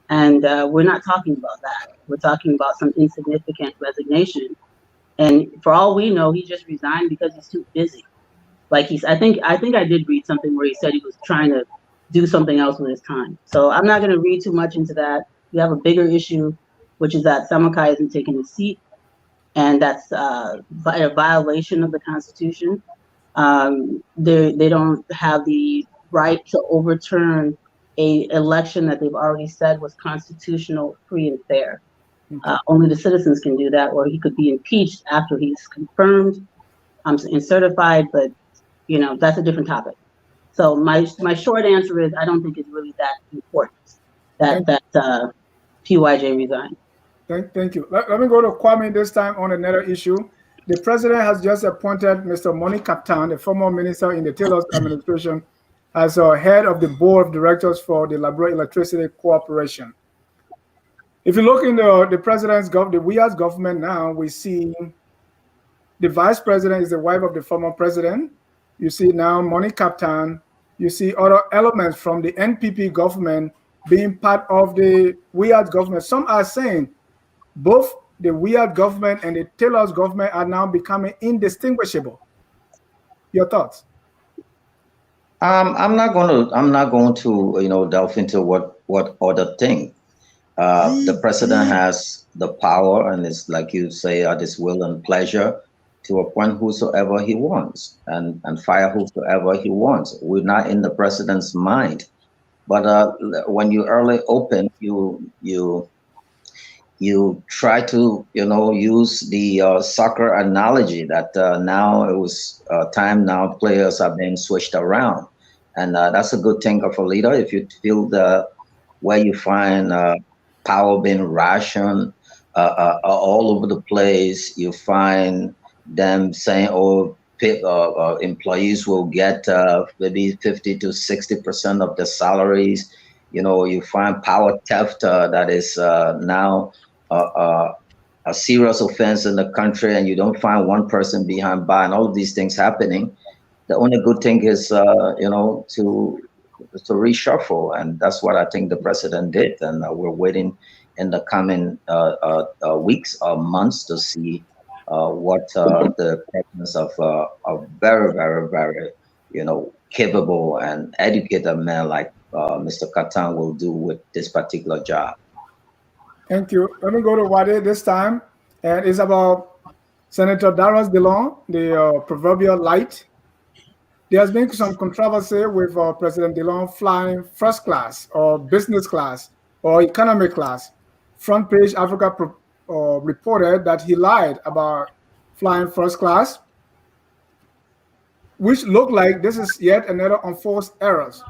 And we're not talking about that. We're talking about some insignificant resignation. And for all we know, he just resigned because he's too busy. Like I think I did read something where he said he was trying to do something else with his time. So I'm not going to read too much into that. We have a bigger issue, which is that Samakai isn't taking his seat, and that's a violation of the Constitution. They don't have the right to overturn a election that they've already said was constitutional, free, and fair. Okay. Only the citizens can do that, or he could be impeached after he's confirmed and certified. But that's a different topic. So my short answer is I don't think it's really that important that Thank you. PYJ resigned. Thank you. Let me go to Kwame this time on another issue. The president has just appointed Mr. Moni Kaptan, the former minister in the Taylor's administration, as head of the board of directors for the Labrador Electricity Corporation. If you look in the president's we as government now, we see the vice president is the wife of the former president. You see now Moni Kaptan. You see other elements from the NPP government being part of the Weird government. Some are saying both the Weird government and the Taylor's government are now becoming indistinguishable. Your thoughts? I'm not going to delve into what other thing. The president has the power, and it's like you say, at his will and pleasure, to appoint whosoever he wants and fire whosoever he wants. We're not in the president's mind. But when you early open, you try to use the soccer analogy that now it was time now players are being switched around, and that's a good thing of a leader. If you feel where you find power being rationed all over the place, you find them saying, "Oh, employees will get maybe 50 to 60% of the salaries." You find power theft that is now a serious offense in the country, and you don't find one person behind bar, and all of these things happening. The only good thing is, to reshuffle, and that's what I think the president did. And we're waiting in the coming weeks or months to see what the presence of a very, very, very, capable and educated man like Mr. Katan will do with this particular job. Thank you. Let me go to Wade this time, and it's about Senator Darius DeLong, the proverbial light. There has been some controversy with President DeLong flying first class or business class or economy class. Front page Africa reported that he lied about flying first class, which looked like this is yet another unforced errors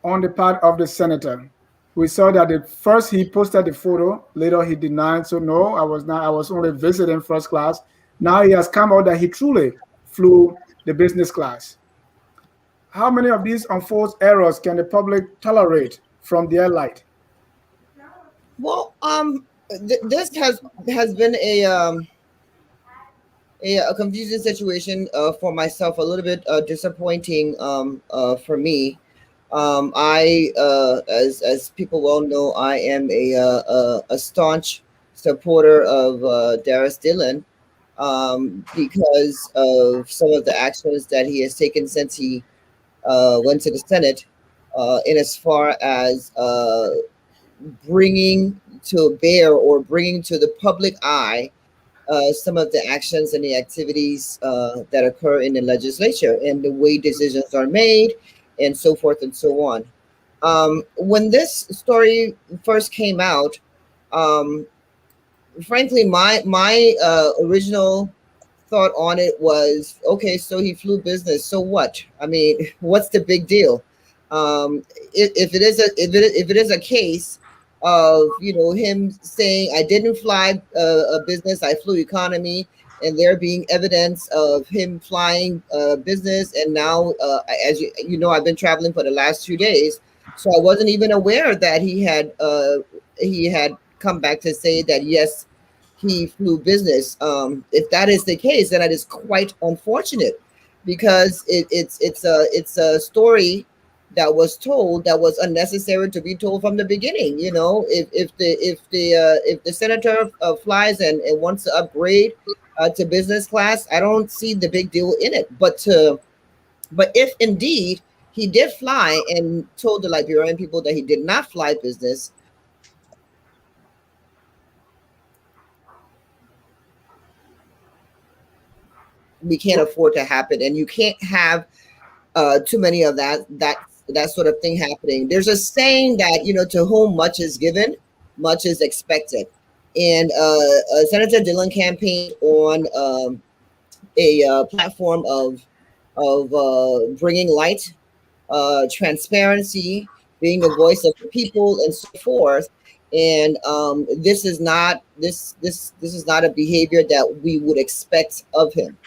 on the part of the senator. We saw that at first he posted the photo, later he denied, so no, I was not, I was only visiting first class. Now he has come out that he truly flew the business class. How many of these unforced errors can the public tolerate from their light? Well, this has been a confusing situation for myself, a little bit disappointing for me. I, as people well know, I am a staunch supporter of Darius Dillon because of some of the actions that he has taken since he went to the Senate, in as far as bringing to bear or bringing to the public eye some of the actions and the activities that occur in the legislature and the way decisions are made and so forth and so on. When this story first came out, frankly, my original thought on it was, okay, so he flew business, so what? I mean, what's the big deal? If it is a case of him saying I didn't fly a business, I flew economy, and there being evidence of him flying business, and now as you know, I've been traveling for the last 2 days, so I wasn't even aware that he had come back to say that yes, he flew business. If that is the case, then that is quite unfortunate, because it's a story that was told that was unnecessary to be told from the beginning. You know, if the senator flies and wants to upgrade to business class, I don't see the big deal in it. But if indeed he did fly and told the Liberian people that he did not fly business, we can't afford to happen, and you can't have too many of that sort of thing happening. There's a saying that, you know, to whom much is given, much is expected. And Senator Dillon campaigned on a platform of bringing light, transparency, being the voice of the people, and so forth. And this is not a behavior that we would expect of him.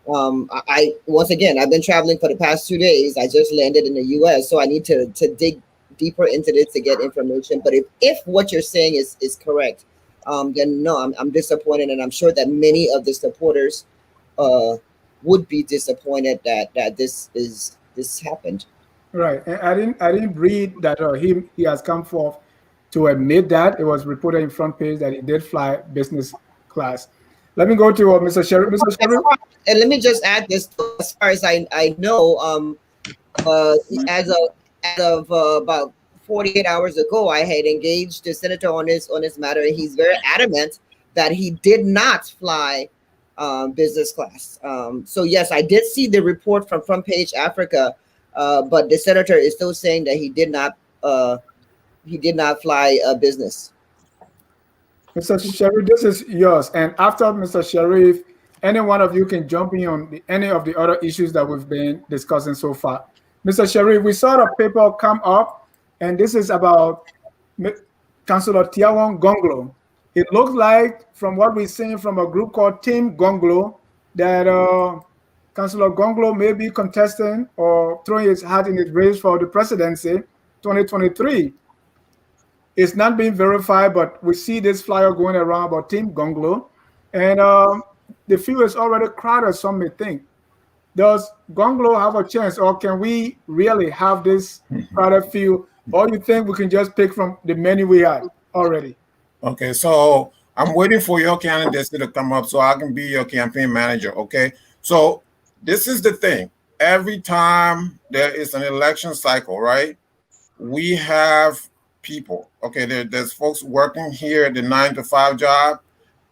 I once again, I've been traveling for the past 2 days. I just landed in the U.S., so I need to dig deeper into this to get information. But if what you're saying is correct, then no, I'm disappointed, and I'm sure that many of the supporters would be disappointed that this happened. Right, and I didn't read that he has come forth to admit that. It was reported in front page that he did fly business class. Let me go to Mr. Sherry. Mr. Sherry. And let me just add this: as far as I know, as of about 48 hours ago, I had engaged the senator on this matter, and he's very adamant that he did not fly business class. So yes, I did see the report from Front Page Africa, but the senator is still saying that he did not fly business. Mr. Sharif, this is yours. And after Mr. Sharif, any one of you can jump in on any of the other issues that we've been discussing so far. Mr. Sharif, we saw the paper come up, and this is about Councilor Tiagon Gonglo. It looks like, from what we're seeing from a group called Team Gonglo, that Councilor Gonglo may be contesting or throwing his hat in his race for the presidency 2023. It's not being verified, but we see this flyer going around about Team Gonglo, and the field is already crowded, some may think. Does Gonglo have a chance, or can we really have this crowded field, or you think we can just pick from the menu we had already? Okay, so I'm waiting for your candidacy to come up so I can be your campaign manager, okay? So this is the thing. Every time there is an election cycle, right, we have people, okay, there's folks working here at the 9-to-5 job,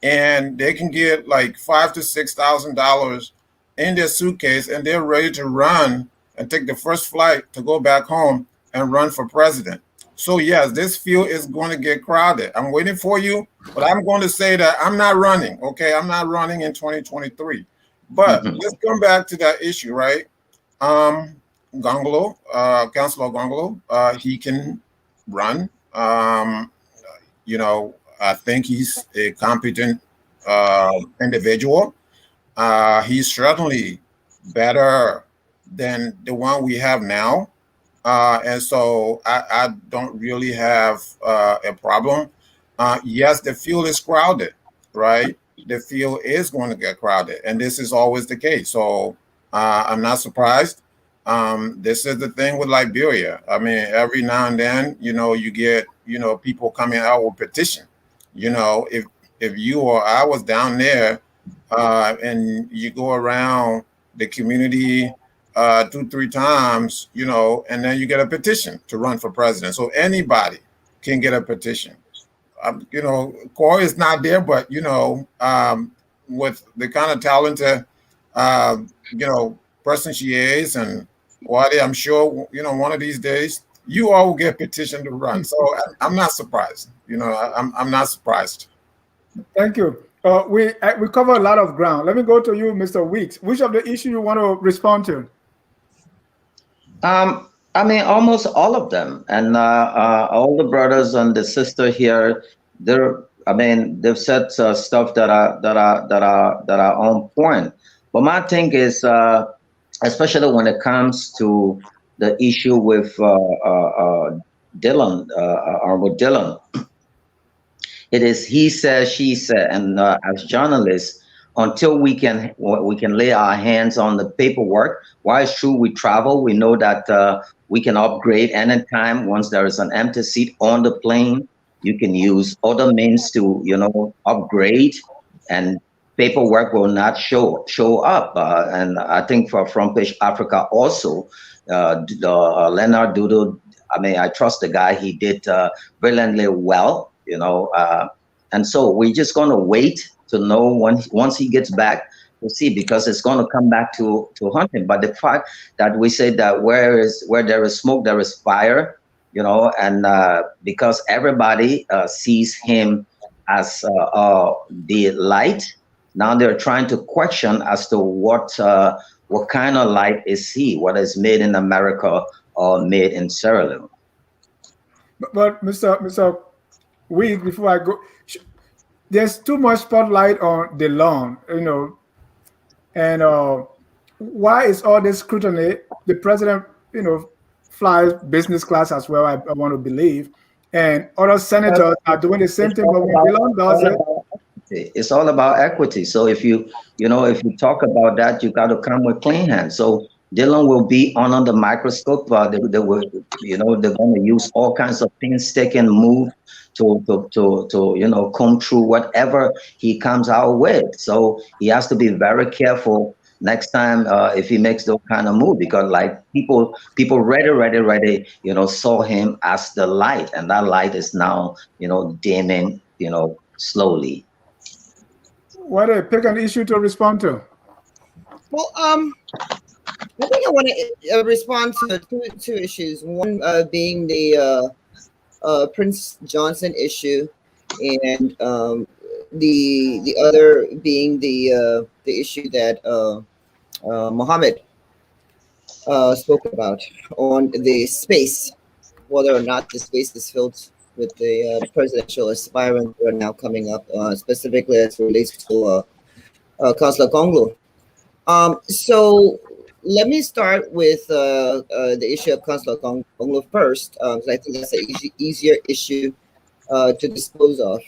and they can get like $5,000 to $6,000 in their suitcase, and they're ready to run and take the first flight to go back home and run for president. So yes, this field is going to get crowded. I'm waiting for you, but I'm going to say that I'm not running, okay? I'm not running in 2023. But let's come back to that issue, right? Gongolo, Councilor Gongolo, he can run. You know, I think he's a competent individual. He's certainly better than the one we have now. And so I don't really have a problem. Yes, the field is crowded, right? The field is going to get crowded, and this is always the case. So I'm not surprised. This is the thing with Liberia. I mean, every now and then, you know, you get, you know, people coming out with petition. You know, if you or I was down there and you go around the community 2-3 times, you know, and then you get a petition to run for president. So anybody can get a petition. You know, Corey is not there, but, you know, with the kind of talented, you know, person she is, and Wadi, I'm sure, you know, one of these days you all will get petitioned to run. So I'm not surprised. You know, I'm not surprised. Thank you. We cover a lot of ground. Let me go to you, Mr. Weeks. Which of the issues you want to respond to? I mean, almost all of them, and all the brothers and the sister here, they've said stuff that are on point. But my thing is, especially when it comes to the issue with Dillon, Honorable Dillon, it is he said, she said, and as journalists, until we can lay our hands on the paperwork. Why it's true we travel, we know that we can upgrade anytime. Once there is an empty seat on the plane, you can use other means to, upgrade, and paperwork will not show up. And I think for Front Page Africa also, Leonard Doodle, I trust the guy. He did brilliantly well, and so we're just going to wait to know once he gets back to see, because it's going to come back to haunt him. But the fact that we say that where there is smoke, there is fire, and because everybody sees him as the light, now they're trying to question as to what kind of light is he, whether it's made in America or made in Sierra Leone. But Mr. Weed, before I go, there's too much spotlight on the lawn, and why is all this scrutiny? The president, flies business class as well, I want to believe, and other senators are doing the same thing, but when Dillon does it, it's all about equity. So if you talk about that, you got to come with clean hands. So Dillon will be under the microscope. They're going to use all kinds of painstaking move to comb through whatever he comes out with. So he has to be very careful next time if he makes those kind of move, because like people ready, saw him as the light, and that light is now dimming, slowly. What pick an issue to respond to? Well, I think I want to respond to two issues. One being the Prince Johnson issue, and the other being the issue that Mohammed spoke about on the space, whether or not the space is filled with the presidential aspirants who are now coming up, specifically as it relates to Councilor Conglo. So let me start with the issue of Councilor Conglo first, because I think that's an easier issue to dispose of.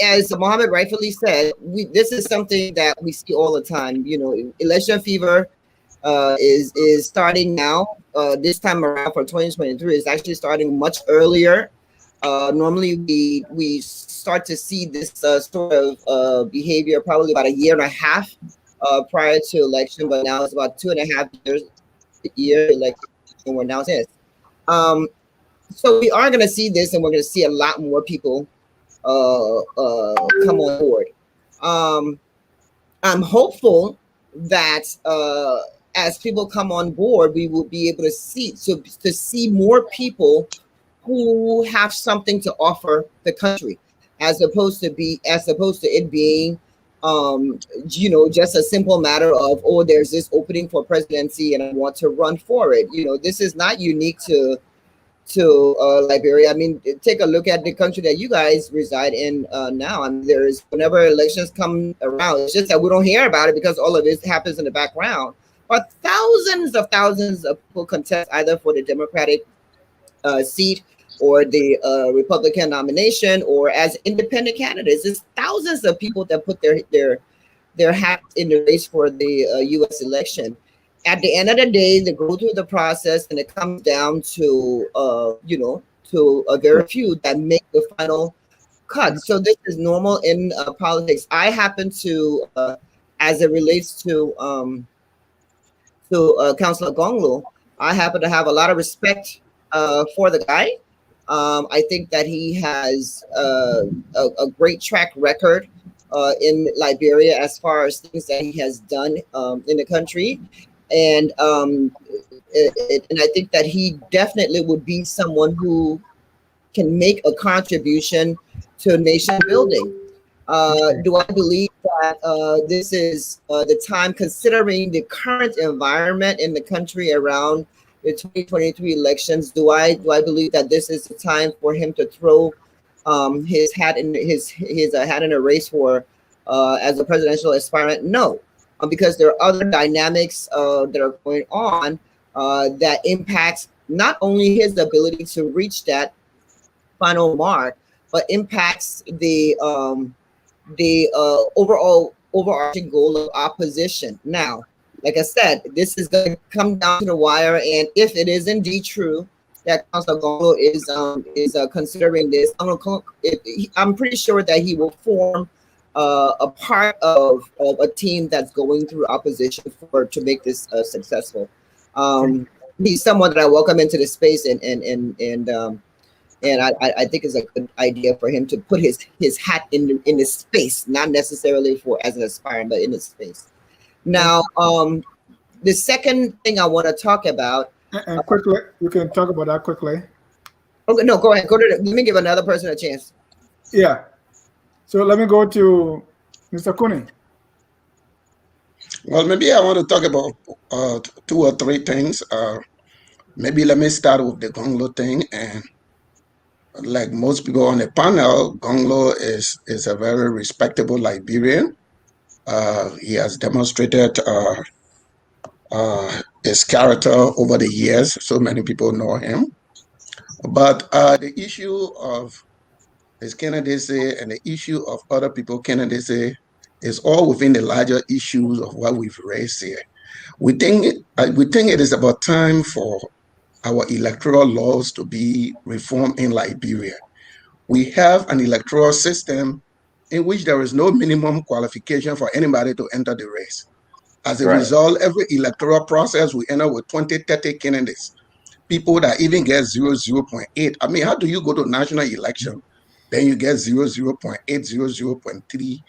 As Mohammed rightfully said, this is something that we see all the time. Election fever is starting now. This time around for 2023 is actually starting much earlier. Normally, we start to see this sort of behavior probably about a year and a half prior to election, but now it's about 2.5 years a year election we're now in. So we are going to see this, and we're going to see a lot more people come on board. I'm hopeful that as people come on board, we will be able to see more people who have something to offer the country, as opposed to it being just a simple matter of, oh, there's this opening for presidency and I want to run for it. This is not unique to Liberia. I mean, take a look at the country that you guys reside in now. I mean, whenever elections come around, it's just that we don't hear about it because all of this happens in the background. But thousands of people contest either for the Democratic seat or the Republican nomination, or as independent candidates. There's thousands of people that put their hat in the race for the U.S. election. At the end of the day, they go through the process, and it comes down to to a very few that make the final cut. So this is normal in politics. I happen to, as it relates to Councilor Gongolo, I happen to have a lot of respect for the guy. I think that he has a great track record in Liberia as far as things that he has done in the country. And I think that he definitely would be someone who can make a contribution to nation building. Do I believe that this is the time, considering the current environment in the country around the 2023 elections? Do I believe that this is the time for him to throw his hat in hat in a race for as a presidential aspirant? No. Because there are other dynamics that are going on that impacts not only his ability to reach that final mark, but impacts the overall overarching goal of opposition. Now, like I said, this is going to come down to the wire. And if it is indeed true that Councilor Gongolo is considering this, I'm pretty sure that he will form a part of a team that's going through opposition to make this successful. He's someone that I welcome into the space, and I think it's a good idea for him to put his hat in the space, not necessarily as an aspirant, but in the space. Now, the second thing I want to talk about. And quickly, you can talk about that quickly. Okay, no, go ahead. Let me give another person a chance. Yeah. So let me go to Mr. Kuni. Well, maybe I want to talk about 2 or 3 things. Maybe let me start with the Gongolo thing. And like most people on the panel, Conglo is a very respectable Liberian. He has demonstrated his character over the years. So many people know him. But the issue of his candidacy and the issue of other people's candidacy is all within the larger issues of what we've raised here. We think it is about time for our electoral laws to be reformed in Liberia. We have an electoral system in which there is no minimum qualification for anybody to enter the race. As a result, every electoral process, we end up with 20, 30 candidates, people that even get 0.8. I mean, how do you go to national election? Then you get 0.8, 0.3,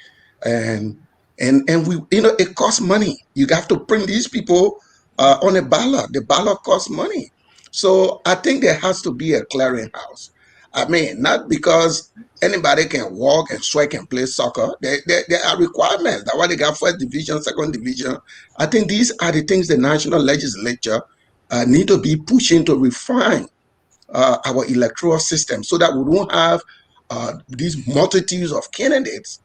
and we, it costs money. You have to bring these people on a ballot. The ballot costs money. So I think there has to be a clearinghouse. I mean, not because anybody can walk and sweat and play soccer. There are requirements. That's why they got first division, second division. I think these are the things the national legislature need to be pushing to refine our electoral system so that we don't have these multitudes of candidates,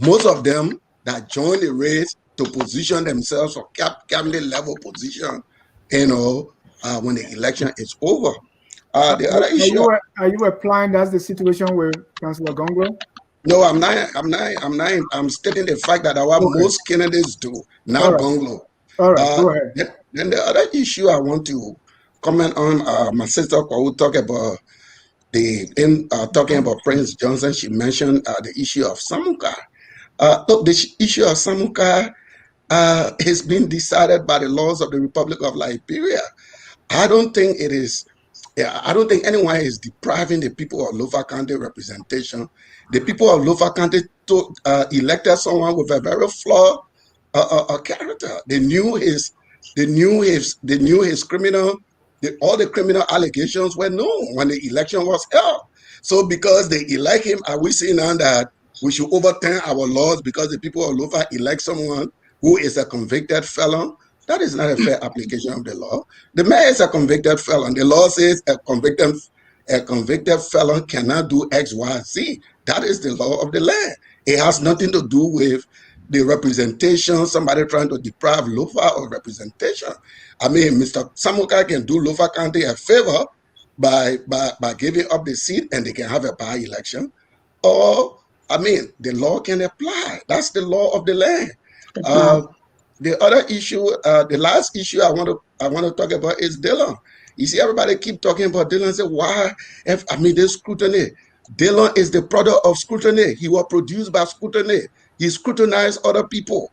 most of them that join the race to position themselves for cabinet level position, when the election is over. The other issue. Are you applying that's the situation with Councilor Gongolo? No, I'm not. I'm stating the fact that most candidates do, not Gongolo. All right, go ahead. Then the other issue I want to comment on, my sister who talked about talking about Prince Johnson. She mentioned the issue of Samuka. Look, the issue of Samuka has been decided by the laws of the Republic of Liberia. I don't think anyone is depriving the people of Lofa County representation. The people of Lofa County elected someone with a very flawed character. They knew his criminal. All the criminal allegations were known when the election was held. So because they elect him, are we saying now that we should overturn our laws because the people of Lofa elect someone who is a convicted felon? That is not a fair application of the law. The mayor is a convicted felon. The law says a convicted felon cannot do X, Y, Z. That is the law of the land. It has nothing to do with the representation, somebody trying to deprive Lofa of representation. I mean, Mr. Samuka can do Lofa County a favor by giving up the seat and they can have a by-election. Or, I mean, the law can apply. That's the law of the land. The other issue, the last issue I want to talk about is Dillon. You see, everybody keep talking about Dillon. Say, why? There's scrutiny. Dillon is the product of scrutiny. He was produced by scrutiny. He scrutinized other people.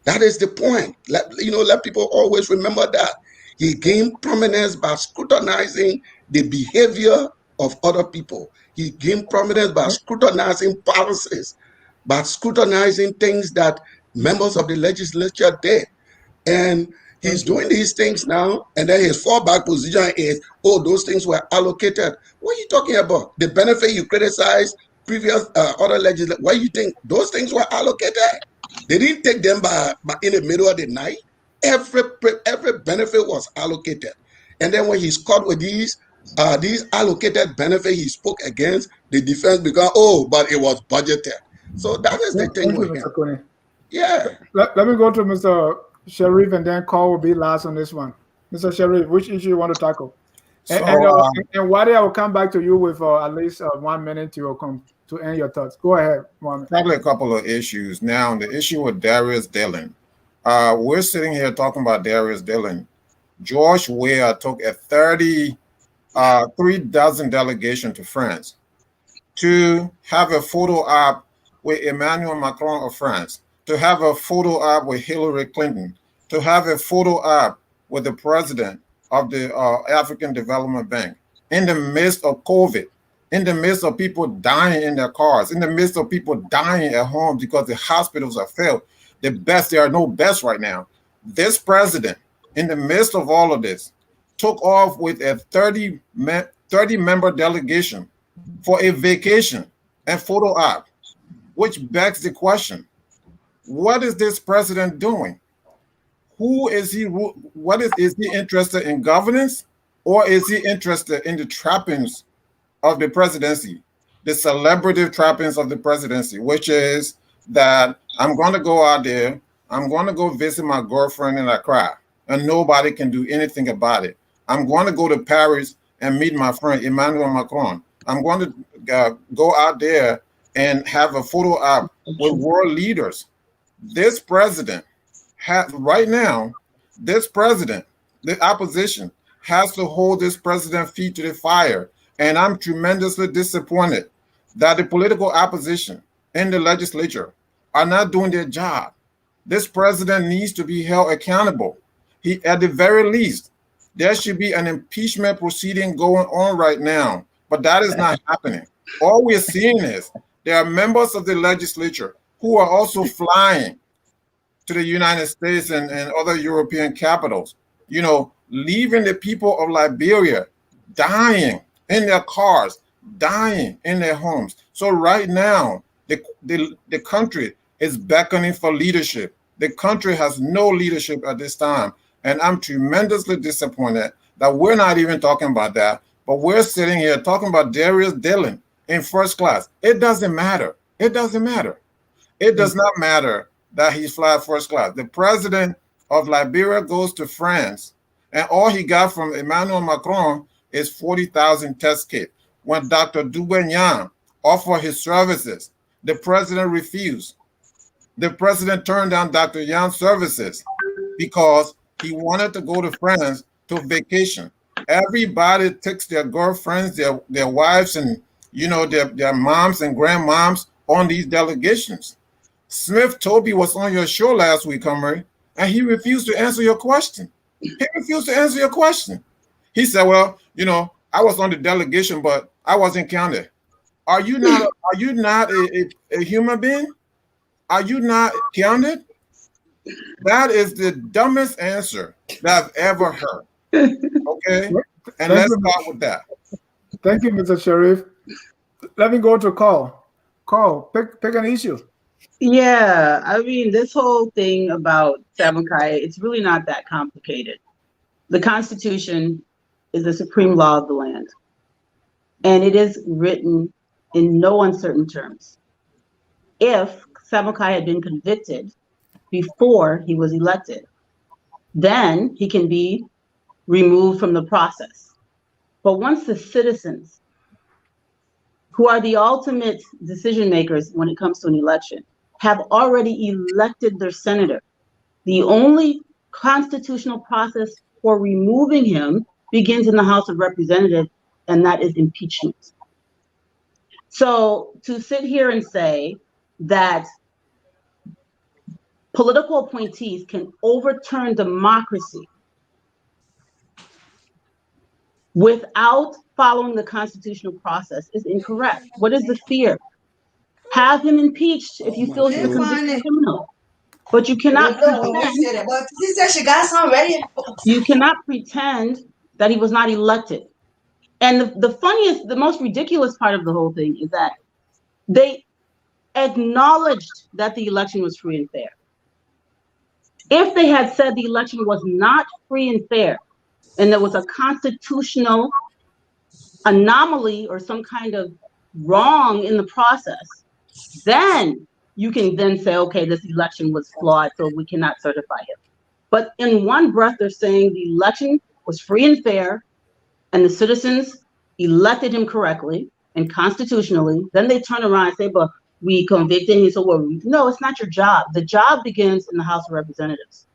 That is the point. Let people always remember that. He gained prominence by scrutinizing the behavior of other people. He gained prominence by scrutinizing policies, by scrutinizing things that members of the legislature did. And he's doing these things now, and then his fallback position is, those things were allocated. What are you talking about? The benefit you criticize previous other legislators, why you think those things were allocated? They didn't take them by in the middle of the night. Every benefit was allocated. And then when he's caught with these allocated benefits he spoke against, the defense began, but it was budgeted. So that is the thing with him. Yeah. Let me go to Mr. Sharif, and then Carl will be last on this one. Mr. Sharif, which issue you want to tackle? And Wadi, I will come back to you with at least 1 minute to end your thoughts. Go ahead, Mohammed. Probably a couple of issues. Now, the issue with Darius Dillon. We're sitting here talking about Darius Dillon. George Weah took a 3 dozen delegation to France to have a photo op with Emmanuel Macron of France, to have a photo op with Hillary Clinton, to have a photo op with the president of the African Development Bank, in the midst of COVID, in the midst of people dying in their cars, in the midst of people dying at home because the hospitals are filled. There are no beds right now. This president, in the midst of all of this, took off with a 30-member delegation for a vacation and photo op, which begs the question, what is this president doing? Who is he? Is he interested in governance, or is he interested in the trappings of the presidency, the celebrity trappings of the presidency, which is that I'm going to go out there, I'm going to go visit my girlfriend in Accra, and nobody can do anything about it. I'm going to go to Paris and meet my friend Emmanuel Macron. I'm going to go out there and have a photo op with world leaders. This president right now, the opposition has to hold this president feet to the fire. And I'm tremendously disappointed that the political opposition in the legislature are not doing their job. This president needs to be held accountable. At the very least, there should be an impeachment proceeding going on right now, but that is not happening. All we're seeing is there are members of the legislature who are also flying to the United States and other European capitals, leaving the people of Liberia dying in their cars, dying in their homes. So right now, the country is beckoning for leadership. The country has no leadership at this time. And I'm tremendously disappointed that we're not even talking about that, but we're sitting here talking about Darius Dillon in first class. It doesn't matter. It doesn't matter. It does not matter that he's flying first class. The president of Liberia goes to France, and all he got from Emmanuel Macron is 40,000 test kits. When Dr. Dubignon offered his services, the president refused. The president turned down Dr. Yan's services because he wanted to go to France to vacation. Everybody takes their girlfriends, their wives, and their moms and grandmoms on these delegations. Smith Toby was on your show last week, Hummer, and he refused to answer your question. He refused to answer your question. He said, well, I was on the delegation, but I wasn't counted. Are you not a human being? Are you not counted? That is the dumbest answer that I've ever heard. Okay? And let's start with that. Thank you, Mr. Sheriff. Let me go to Carl. Carl, pick an issue. Yeah, I mean, this whole thing about Samukai, it's really not that complicated. The Constitution is the supreme law of the land, and it is written in no uncertain terms. If Samukai had been convicted before he was elected, then he can be removed from the process. But once the citizens, who are the ultimate decision makers when it comes to an election, have already elected their senator, the only constitutional process for removing him begins in the House of Representatives, and that is impeachment. So to sit here and say that political appointees can overturn democracy without following the constitutional process is incorrect. What is the fear? Have him impeached if you feel he's a convicted criminal. But you cannot pretend that he was not elected. And the funniest, the most ridiculous part of the whole thing is that they acknowledged that the election was free and fair. If they had said the election was not free and fair, and there was a constitutional anomaly or some kind of wrong in the process, then you can then say, okay, this election was flawed, so we cannot certify him. But in one breath, they're saying the election was free and fair, and the citizens elected him correctly and constitutionally. Then they turn around and say, but we convicted. He said, well, no, it's not your job. The job begins in the House of Representatives.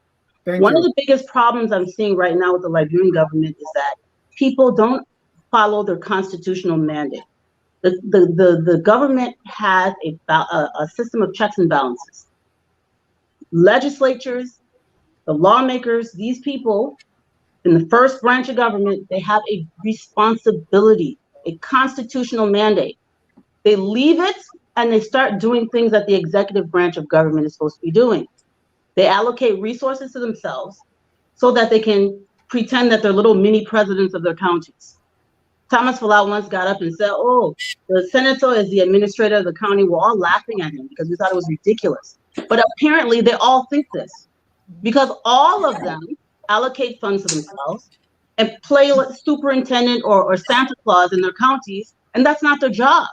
One of the biggest problems I'm seeing right now with the Liberian government is that people don't follow their constitutional mandate. The government has a system of checks and balances. Legislatures, the lawmakers, these people in the first branch of government, they have a responsibility, a constitutional mandate. They leave it and they start doing things that the executive branch of government is supposed to be doing. They allocate resources to themselves so that they can pretend that they're little mini presidents of their counties. Thomas Falau once got up and said, oh, the senator is the administrator of the county. We're all laughing at him because we thought it was ridiculous. But apparently they all think this because all of them allocate funds to themselves and play superintendent or Santa Claus in their counties, and that's not their job.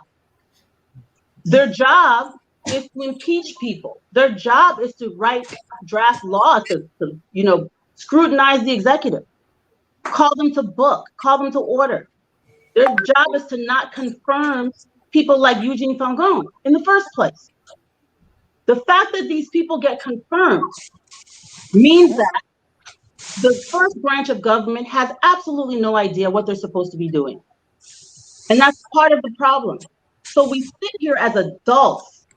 Their job is to impeach people. Their job is to draft laws, to scrutinize the executive, call them to book, call them to order. Their job is to not confirm people like Eugene Fangon in the first place. The fact that these people get confirmed means that the first branch of government has absolutely no idea what they're supposed to be doing. And that's part of the problem. So we sit here as adults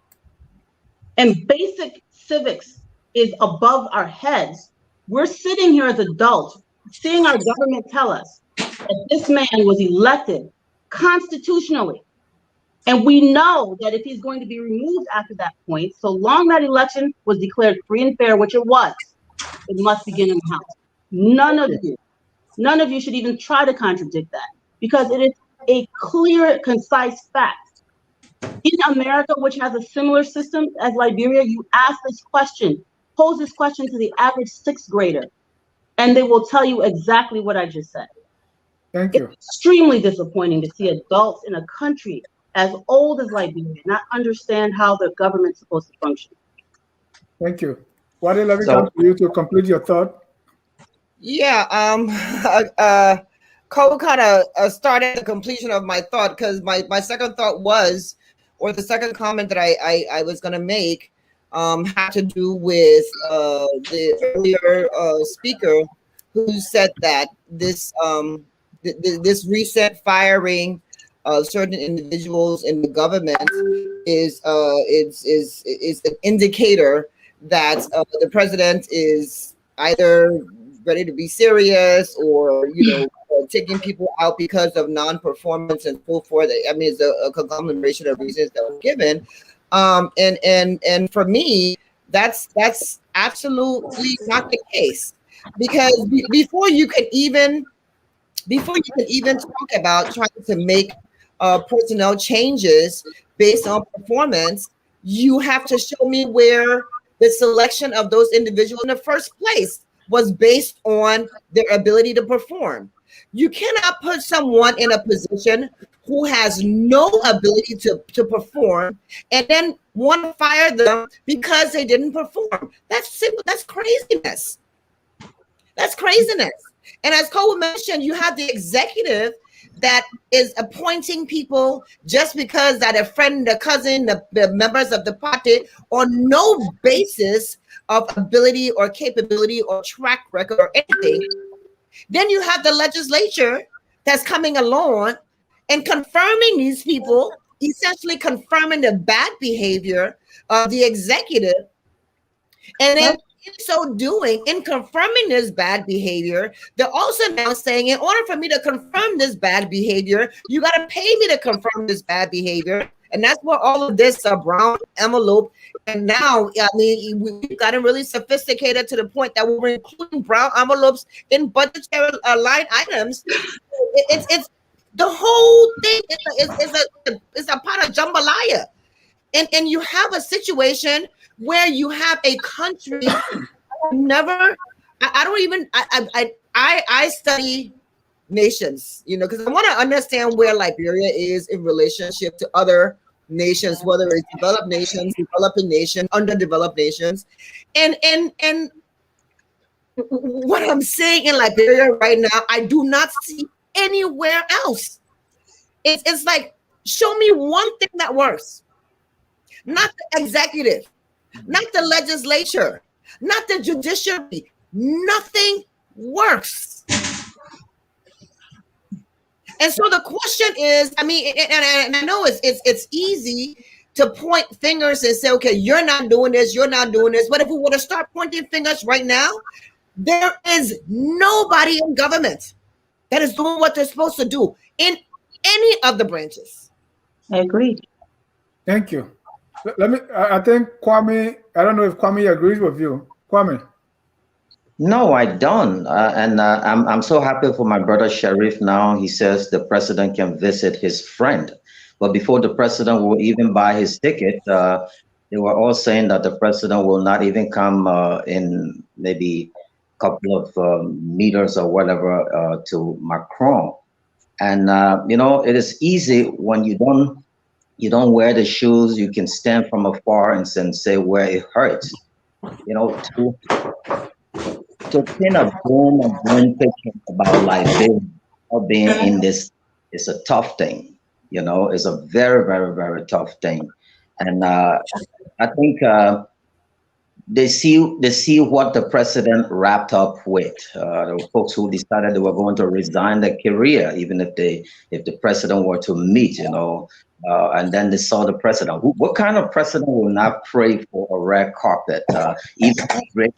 and basic civics is above our heads. We're sitting here as adults, seeing our government tell us that this man was elected constitutionally. And we know that if he's going to be removed after that point, so long that election was declared free and fair, which it was, it must begin in the House. None of you should even try to contradict that because it is a clear, concise fact. In America, which has a similar system as Liberia, you ask this question, pose this question to the average sixth grader, and they will tell you exactly what I just said. Thank you. It's extremely disappointing to see adults in a country as old as Liberia not understand how the government's supposed to function. Thank you. Wadi, let me come to you to complete your thought. Yeah, Cole kind of started the completion of my thought because my second thought was, or the second comment that I was going to make had to do with the earlier speaker who said that this recent firing of certain individuals in the government is an indicator that the president is either ready to be serious or taking people out because of non-performance and so forth. I mean, it's a conglomeration of reasons that were given. And for me, that's absolutely not the case, because before you can even talk about trying to make personnel changes based on performance, you have to show me where the selection of those individuals in the first place was based on their ability to perform. You cannot put someone in a position who has no ability to perform and then want to fire them because they didn't perform. That's simple. That's craziness. That's craziness. And as Cole mentioned, you have the executive that is appointing people just because that a friend, a cousin, the members of the party on no basis of ability or capability or track record or anything. Then you have the legislature that's coming along and confirming these people, essentially confirming the bad behavior of the executive. And then in so doing, in confirming this bad behavior, they're also now saying, in order for me to confirm this bad behavior, you got to pay me to confirm this bad behavior. And that's where all of this brown envelope. And now, I mean, we've gotten really sophisticated to the point that we're including brown envelopes in budgetary line items. It's the whole thing is a pot of jambalaya. And you have a situation where you have a country I study nations, because I want to understand where Liberia is in relationship to other nations, whether it's developed nations, developing nations, underdeveloped nations. And what I'm saying in Liberia right now, I do not see anywhere else. It's like, show me one thing that works. not the executive, not the legislature, not the judiciary. Nothing works. And so the question is, I mean, and I know it's easy to point fingers and say, okay, you're not doing this, you're not doing this. But if we were to start pointing fingers right now, there is nobody in government that is doing what they're supposed to do in any of the branches. I agree. Thank you. I think Kwame, I don't know if Kwame agrees with you. Kwame. No, I don't. I'm so happy for my brother Sharif now. He says the president can visit his friend. But before the president will even buy his ticket, they were all saying that the president will not even come in maybe a couple of meters or whatever to Macron. And, you know, it is easy when you don't wear the shoes. You can stand from afar and say where it hurts. You know, to pin a boom and boom picture about Liberia or being in this is a tough thing. You know, it's a very, very, very tough thing. And I think they see what the president wrapped up with. The folks who decided they were going to resign their career, even if the president were to meet, you know, and then they saw the president. What kind of president will not pray for a red carpet? Even great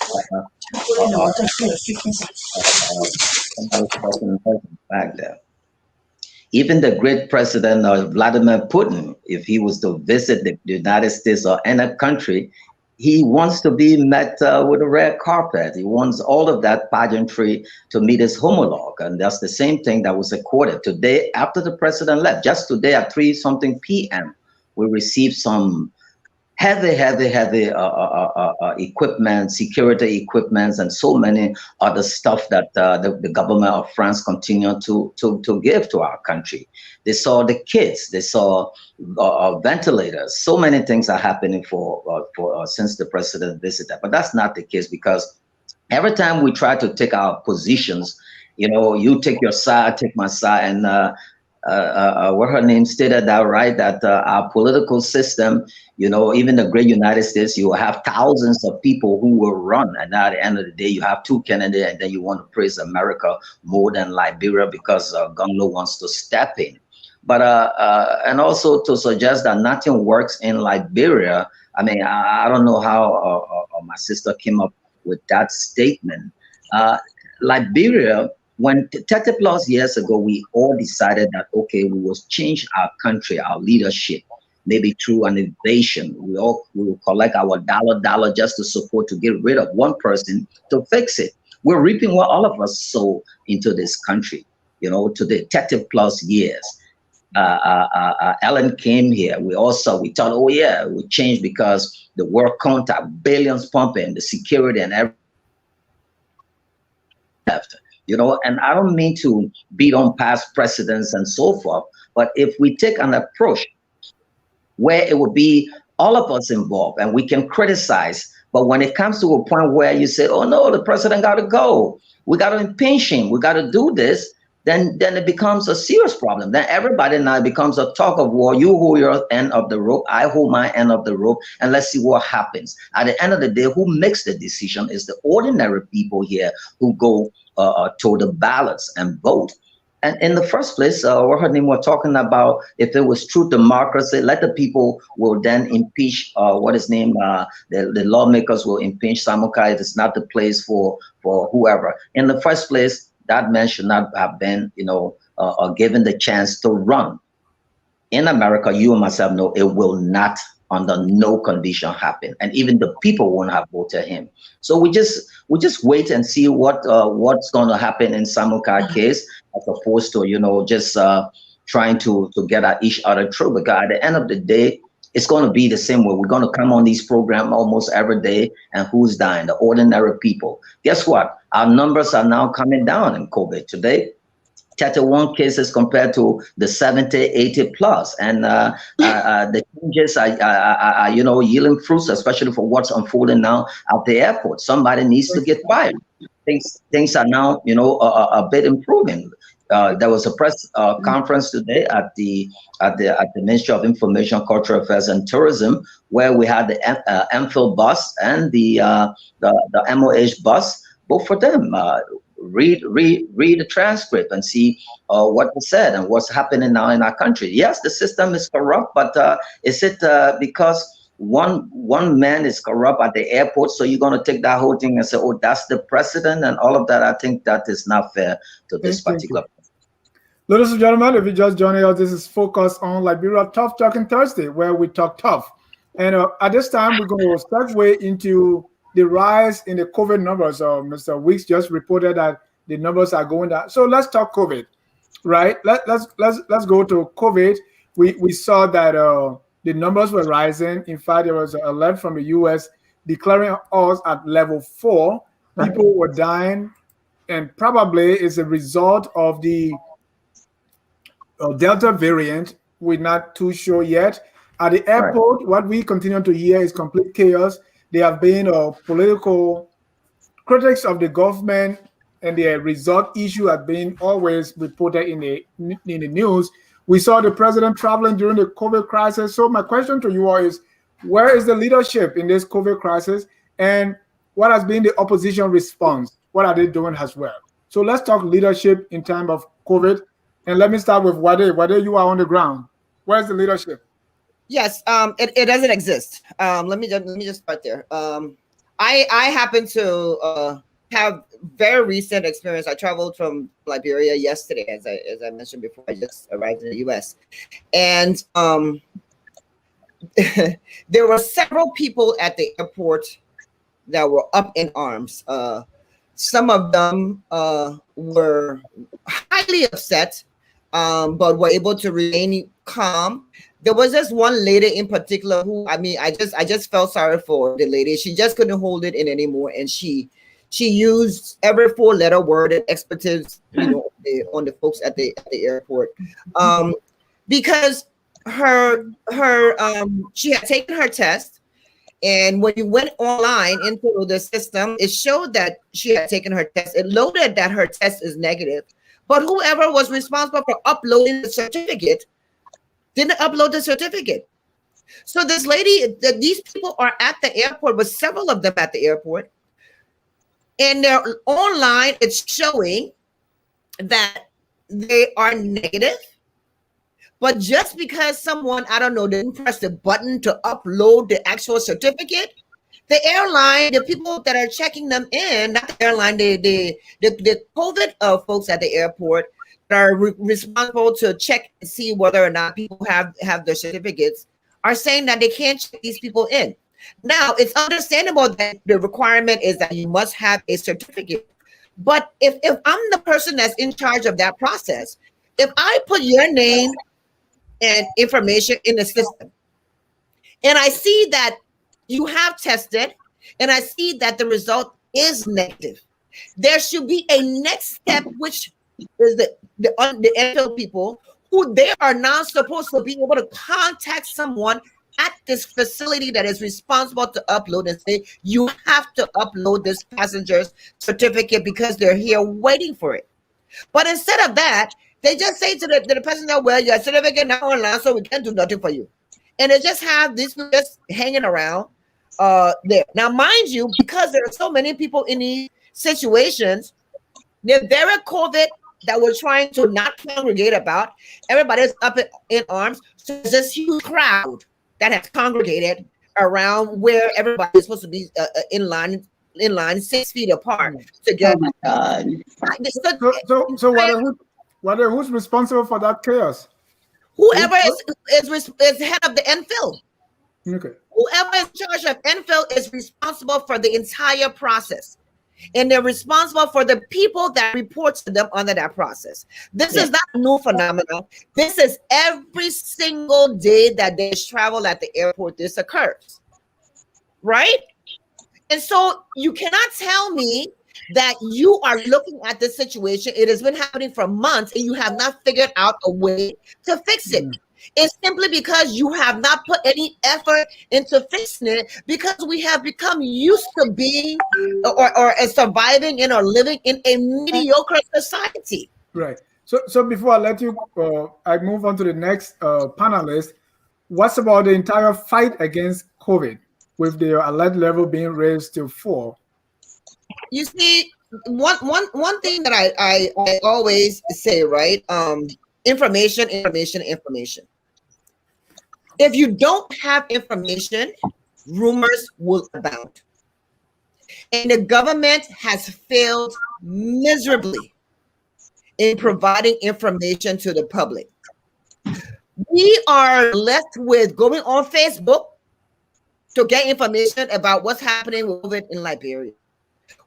back there. Even the great president Vladimir Putin, if he was to visit the United States or any country, he wants to be met with a red carpet. He wants all of that pageantry to meet his homologue. And that's the same thing that was accorded today after the president left. Just today at 3-something p.m., we received some heavy equipment, security equipments, and so many other stuff that the government of France continued to give to our country. They saw the kids, they saw ventilators. So many things are happening for since the president visited. But that's not the case, because every time we try to take our positions, you know, you take your side, I take my side, and what her name stated that, right, that our political system, you know, even the great United States, you will have thousands of people who will run, and at the end of the day, you have two candidates, and then you want to praise America more than Liberia because Gongolo wants to step in. But and also to suggest that nothing works in Liberia. I mean, I don't know how my sister came up with that statement. Liberia, when 30 plus years ago, we all decided that, okay, we will change our country, our leadership, maybe through an invasion. We will collect our dollar just to support, to get rid of one person to fix it. We're reaping what all of us sow into this country, you know, to the 30 plus years. Ellen came here. We thought, oh yeah, we changed because the world contact, billions pumping, the security and everything. You know, and I don't mean to beat on past precedents and so forth, but if we take an approach where it would be all of us involved and we can criticize, but when it comes to a point where you say, oh no, the president got to go, we got to impeach him, we got to do this, then it becomes a serious problem. Then everybody now becomes a tug of war. You hold your end of the rope, I hold my end of the rope, and let's see what happens. At the end of the day, who makes the decision is the ordinary people here who go to the ballots and vote. And in the first place, what her name was talking about, if it was true democracy, let the people will then impeach, the lawmakers will impeach Samukai. It is not the place for whoever. In the first place, that man should not have been, you know, given the chance to run. In America, you and myself know it will not, under no condition, happen, and even the people won't have voted him. So we just wait and see what's going to happen in Samukai case, as opposed to, you know, just trying to get at each other through. Because at the end of the day, it's going to be the same way. We're going to come on these programs almost every day, and who's dying? The ordinary people. Guess what? Our numbers are now coming down in COVID today. 31 cases compared to the 70, 80 plus. And the changes are, you know, yielding fruits, especially for what's unfolding now at the airport. Somebody needs to get fired. Things are now, you know, a bit improving. there was a press conference today at the Ministry of Information, Cultural Affairs, and Tourism, where we had the MPhil bus and the MOH bus. Both for them. Read the transcript and see what was said and what's happening now in our country. Yes, the system is corrupt, but is it because one man is corrupt at the airport, so you're going to take that whole thing and say, oh, that's the precedent and all of that? I think that is not fair to this particular. Ladies and gentlemen, if you just joining us, this is Focus on Liberia Tough Talking Thursday, where we talk tough. And at this time, we're going to segue into the rise in the COVID numbers. Mr. Weeks just reported that the numbers are going down. So let's talk COVID, right? Let's go to COVID. We saw that the numbers were rising. In fact, there was an alert from the U.S. declaring us at level 4. People were dying, and probably is a result of the Delta variant. We're not too sure yet. At the airport, what we continue to hear is complete chaos. There have been political critics of the government, and the result issue has been always reported in the news. We saw the president traveling during the COVID crisis. So my question to you all is, where is the leadership in this COVID crisis, and what has been the opposition response? What are they doing as well? So let's talk leadership in time of COVID. And let me start with Wade. Wade, you are on the ground. Where's the leadership? Yes, it doesn't exist. Let me just start there. I happen to have very recent experience. I traveled from Liberia yesterday, as I mentioned before. I just arrived in the U.S. and there were several people at the airport that were up in arms. Some of them were highly upset, but were able to remain calm. There was this one lady in particular who, I mean, I just felt sorry for the lady. She just couldn't hold it in anymore, and she used every 4-letter word and expletives, you know, on the folks at the airport, because she had taken her test, and when you went online into the system, it showed that she had taken her test. It loaded that her test is negative, but whoever was responsible for uploading the certificate didn't upload the certificate. So this lady, these people are at the airport, with several of them at the airport, and they're online. It's showing that they are negative, but just because someone, I don't know, didn't press the button to upload the actual certificate, the airline, the people that are checking them in, not the airline, the COVID folks at the airport are responsible to check and see whether or not people have their certificates, are saying that they can't check these people in. Now, it's understandable that the requirement is that you must have a certificate. But if I'm the person that's in charge of that process, if I put your name and information in the system, and I see that you have tested, and I see that the result is negative, there should be a next step, which is the MPhil people, who they are now supposed to be able to contact someone at this facility that is responsible to upload and say, you have to upload this passenger's certificate because they're here waiting for it. But instead of that, they just say to the passenger, well, your certificate now online, so we can't do nothing for you. And they just have this just hanging around there. Now, mind you, because there are so many people in these situations, the very COVID that we're trying to not congregate about, everybody's up in arms. So there's this huge crowd that has congregated around where everybody is supposed to be in line 6 feet apart together. So who's responsible for that chaos? Whoever is head of the MPhil. Okay. Whoever is in charge of MPhil is responsible for the entire process. And they're responsible for the people that report to them under that process. This is not a new phenomenon. This is every single day that there's travel at the airport, this occurs, right? And so you cannot tell me that you are looking at this situation. It has been happening for months, and you have not figured out a way to fix it. It's simply because you have not put any effort into fixing it, because we have become used to being or surviving in or living in a mediocre society. Right. So before I let you, I move on to the next panelist. What's about the entire fight against COVID, with the alert level being raised to 4? You see, one thing that I always say, right? Information. If you don't have information, rumors will abound. And the government has failed miserably in providing information to the public. We are left with going on Facebook to get information about what's happening with COVID in Liberia.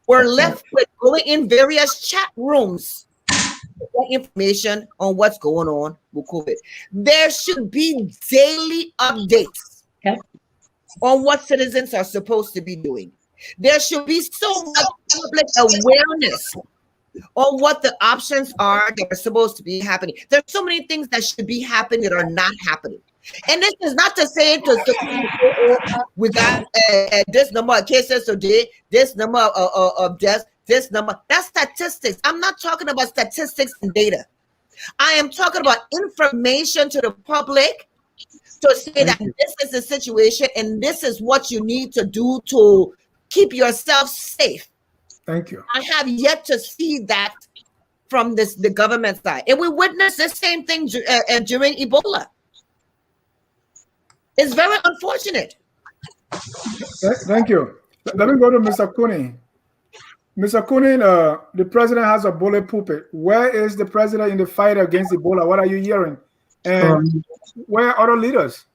We're left with going in various chat rooms to get information on what's going on with COVID. There should be daily updates on what citizens are supposed to be doing. There should be so much public awareness on what the options are that are supposed to be happening. There's so many things that should be happening that are not happening. And this is not to say we got this number of cases today, this number of deaths, this number. That's statistics. I'm not talking about statistics and data. I am talking about information to the public to say that this is the situation and this is what you need to do to keep yourself safe. Thank you. I have yet to see that from the government side. And we witnessed the same thing during Ebola. It's very unfortunate. Thank you. Let me go to Mr. Cooney. Mr. Cooney, the president has a bullet pulpit. Where is the president in the fight against Ebola? What are you hearing? And where are other leaders?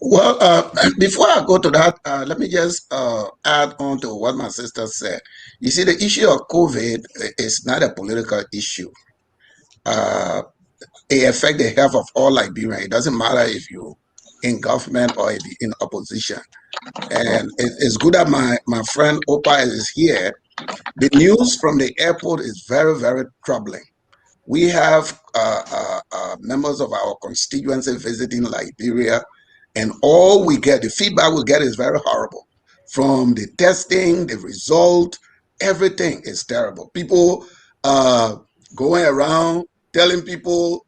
Well, before I go to that, let me just add on to what my sister said. You see, the issue of COVID is not a political issue. It affects the health of all Liberians. It doesn't matter if you're in government or if you're in opposition. And it's good that my friend Opa is here. The news from the airport is very, very troubling. We have members of our constituency visiting Liberia, and all we get, the feedback we get is very horrible. From the testing, the result, everything is terrible. People going around telling people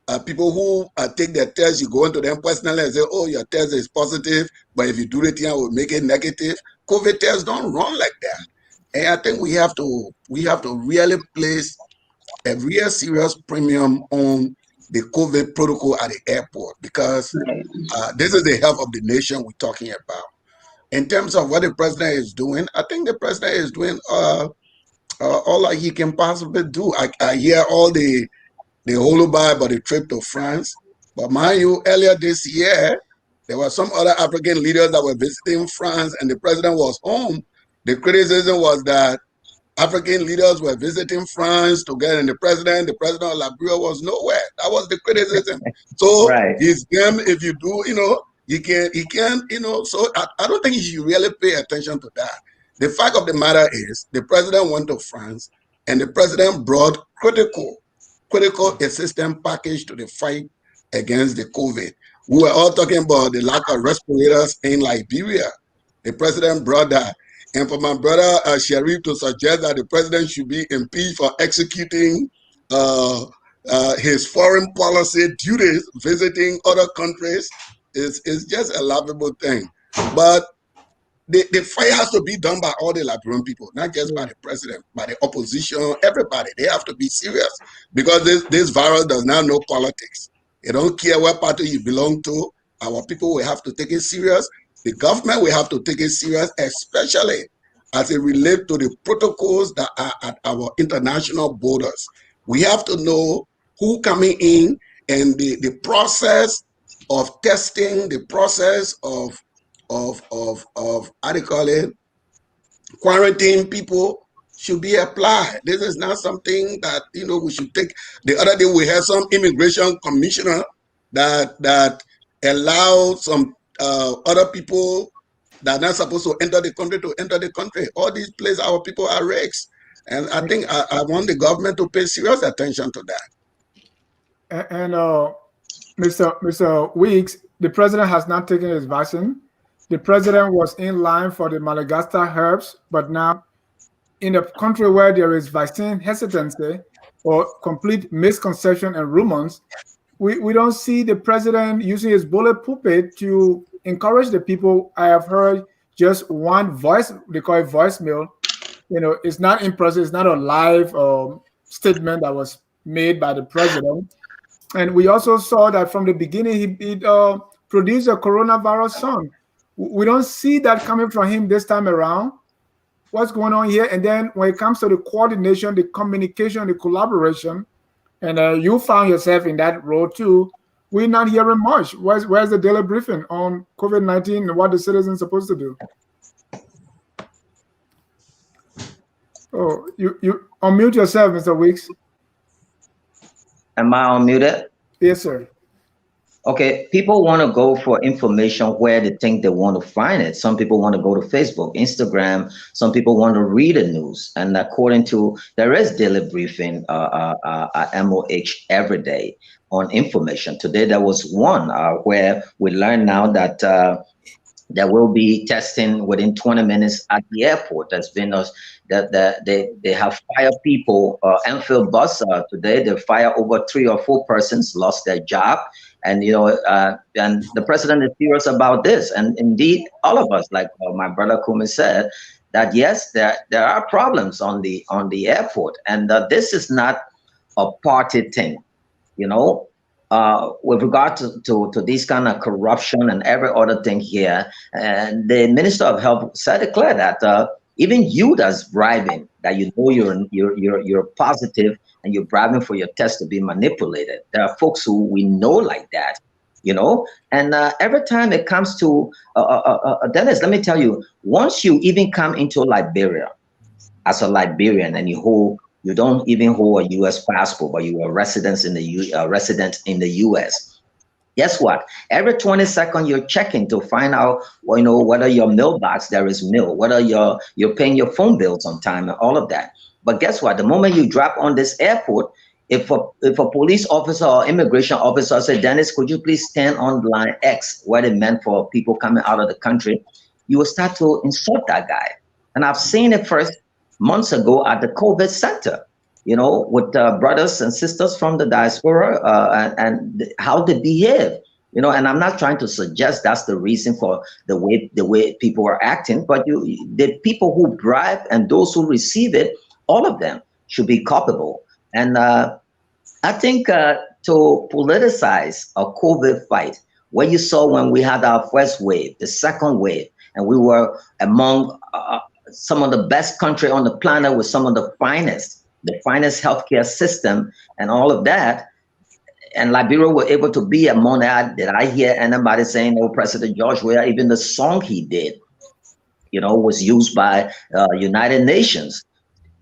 who take their test, you go into them personally and say, oh, your test is positive, but if you do it here, we'll make it negative. COVID tests don't run like that. And I think we have to really place a real serious premium on the COVID protocol at the airport, because this is the health of the nation we're talking about. In terms of what the president is doing, I think the president is doing all that he can possibly do. I hear all the holoby about the trip to France, but mind you, earlier this year, there were some other African leaders that were visiting France and the president was home. The criticism was that African leaders were visiting France together, and the president of Liberia was nowhere. That was the criticism. So he's them. If you do, he can, so I don't think you should really pay attention to that. The fact of the matter is the president went to France and the president brought critical assistance package to the fight against the COVID. We were all talking about the lack of respirators in Liberia. The president brought that. And for my brother Sharif to suggest that the president should be impeached for executing his foreign policy duties, visiting other countries, is just a laughable thing. But the fight has to be done by all the Liberian people, not just by the president, by the opposition, everybody. They have to be serious, because this virus does not know politics. They don't care what party you belong to. Our people will have to take it serious. The government will have to take it serious, especially as it relates to the protocols that are at our international borders. We have to know who coming in, and the process of testing, the process of how do you call it, quarantine people should be applied. This is not something that we should take. The other day we had some immigration commissioner that allowed some other people that are not supposed to enter the country. All these places, our people are risks. And I think I want the government to pay serious attention to that. And Mr. Weeks, the president has not taken his vaccine. The president was in line for the Madagascar herbs, but now in a country where there is vaccine hesitancy, or complete misconception and rumors. We don't see the president using his bullet pulpit to encourage the people. I have heard just one voice, they call it voicemail. It's not in process, it's not a live statement that was made by the president. And we also saw that from the beginning, he produced a coronavirus song. We don't see that coming from him this time around. What's going on here? And then when it comes to the coordination, the communication, the collaboration, and you found yourself in that role too, we're not hearing much. Where's the daily briefing on COVID-19 and what the citizens are supposed to do? Oh, you unmute yourself, Mr. Weeks. Am I unmuted? Yes, sir. Okay, people want to go for information where they think they want to find it. Some people want to go to Facebook, Instagram. Some people want to read the news. And according to, there is daily briefing at MOH every day on information. Today there was one where we learned now that there will be testing within 20 minutes at the airport. There's been they have fired people. Enfield bus today, they fired over 3 or 4 persons, lost their job. And and the president is serious about this. And indeed, all of us, like my brother Kumi said, that yes, there are problems on the airport, and this is not a party thing, with regard to this kind of corruption and every other thing here. And the Minister of Health said it clear that even you that's bribing, that you're positive and you're bribing for your test to be manipulated. There are folks who we know like that, and every time it comes to Dennis, let me tell you, once you even come into Liberia as a Liberian and you don't even hold a U.S. passport, but you are resident in the U.S. Guess what? Every 20 seconds you're checking to find out, whether your mailbox there is mail, whether you're paying your phone bills on time and all of that. But guess what? The moment you drop on this airport, if a police officer or immigration officer said, Dennis, could you please stand on line X, where they meant for people coming out of the country, you will start to insult that guy. And I've seen it first months ago at the COVID center, with brothers and sisters from the diaspora and how they behave. And I'm not trying to suggest that's the reason for the way people are acting, but the people who bribe and those who receive it, all of them should be culpable. And I think to politicize a COVID fight, where you saw when we had our first wave, the second wave, and we were among some of the best country on the planet with some of the finest healthcare system and all of that. And Liberia were able to be among that. Did I hear anybody saying, President George Weah, even the song he did, was used by United Nations.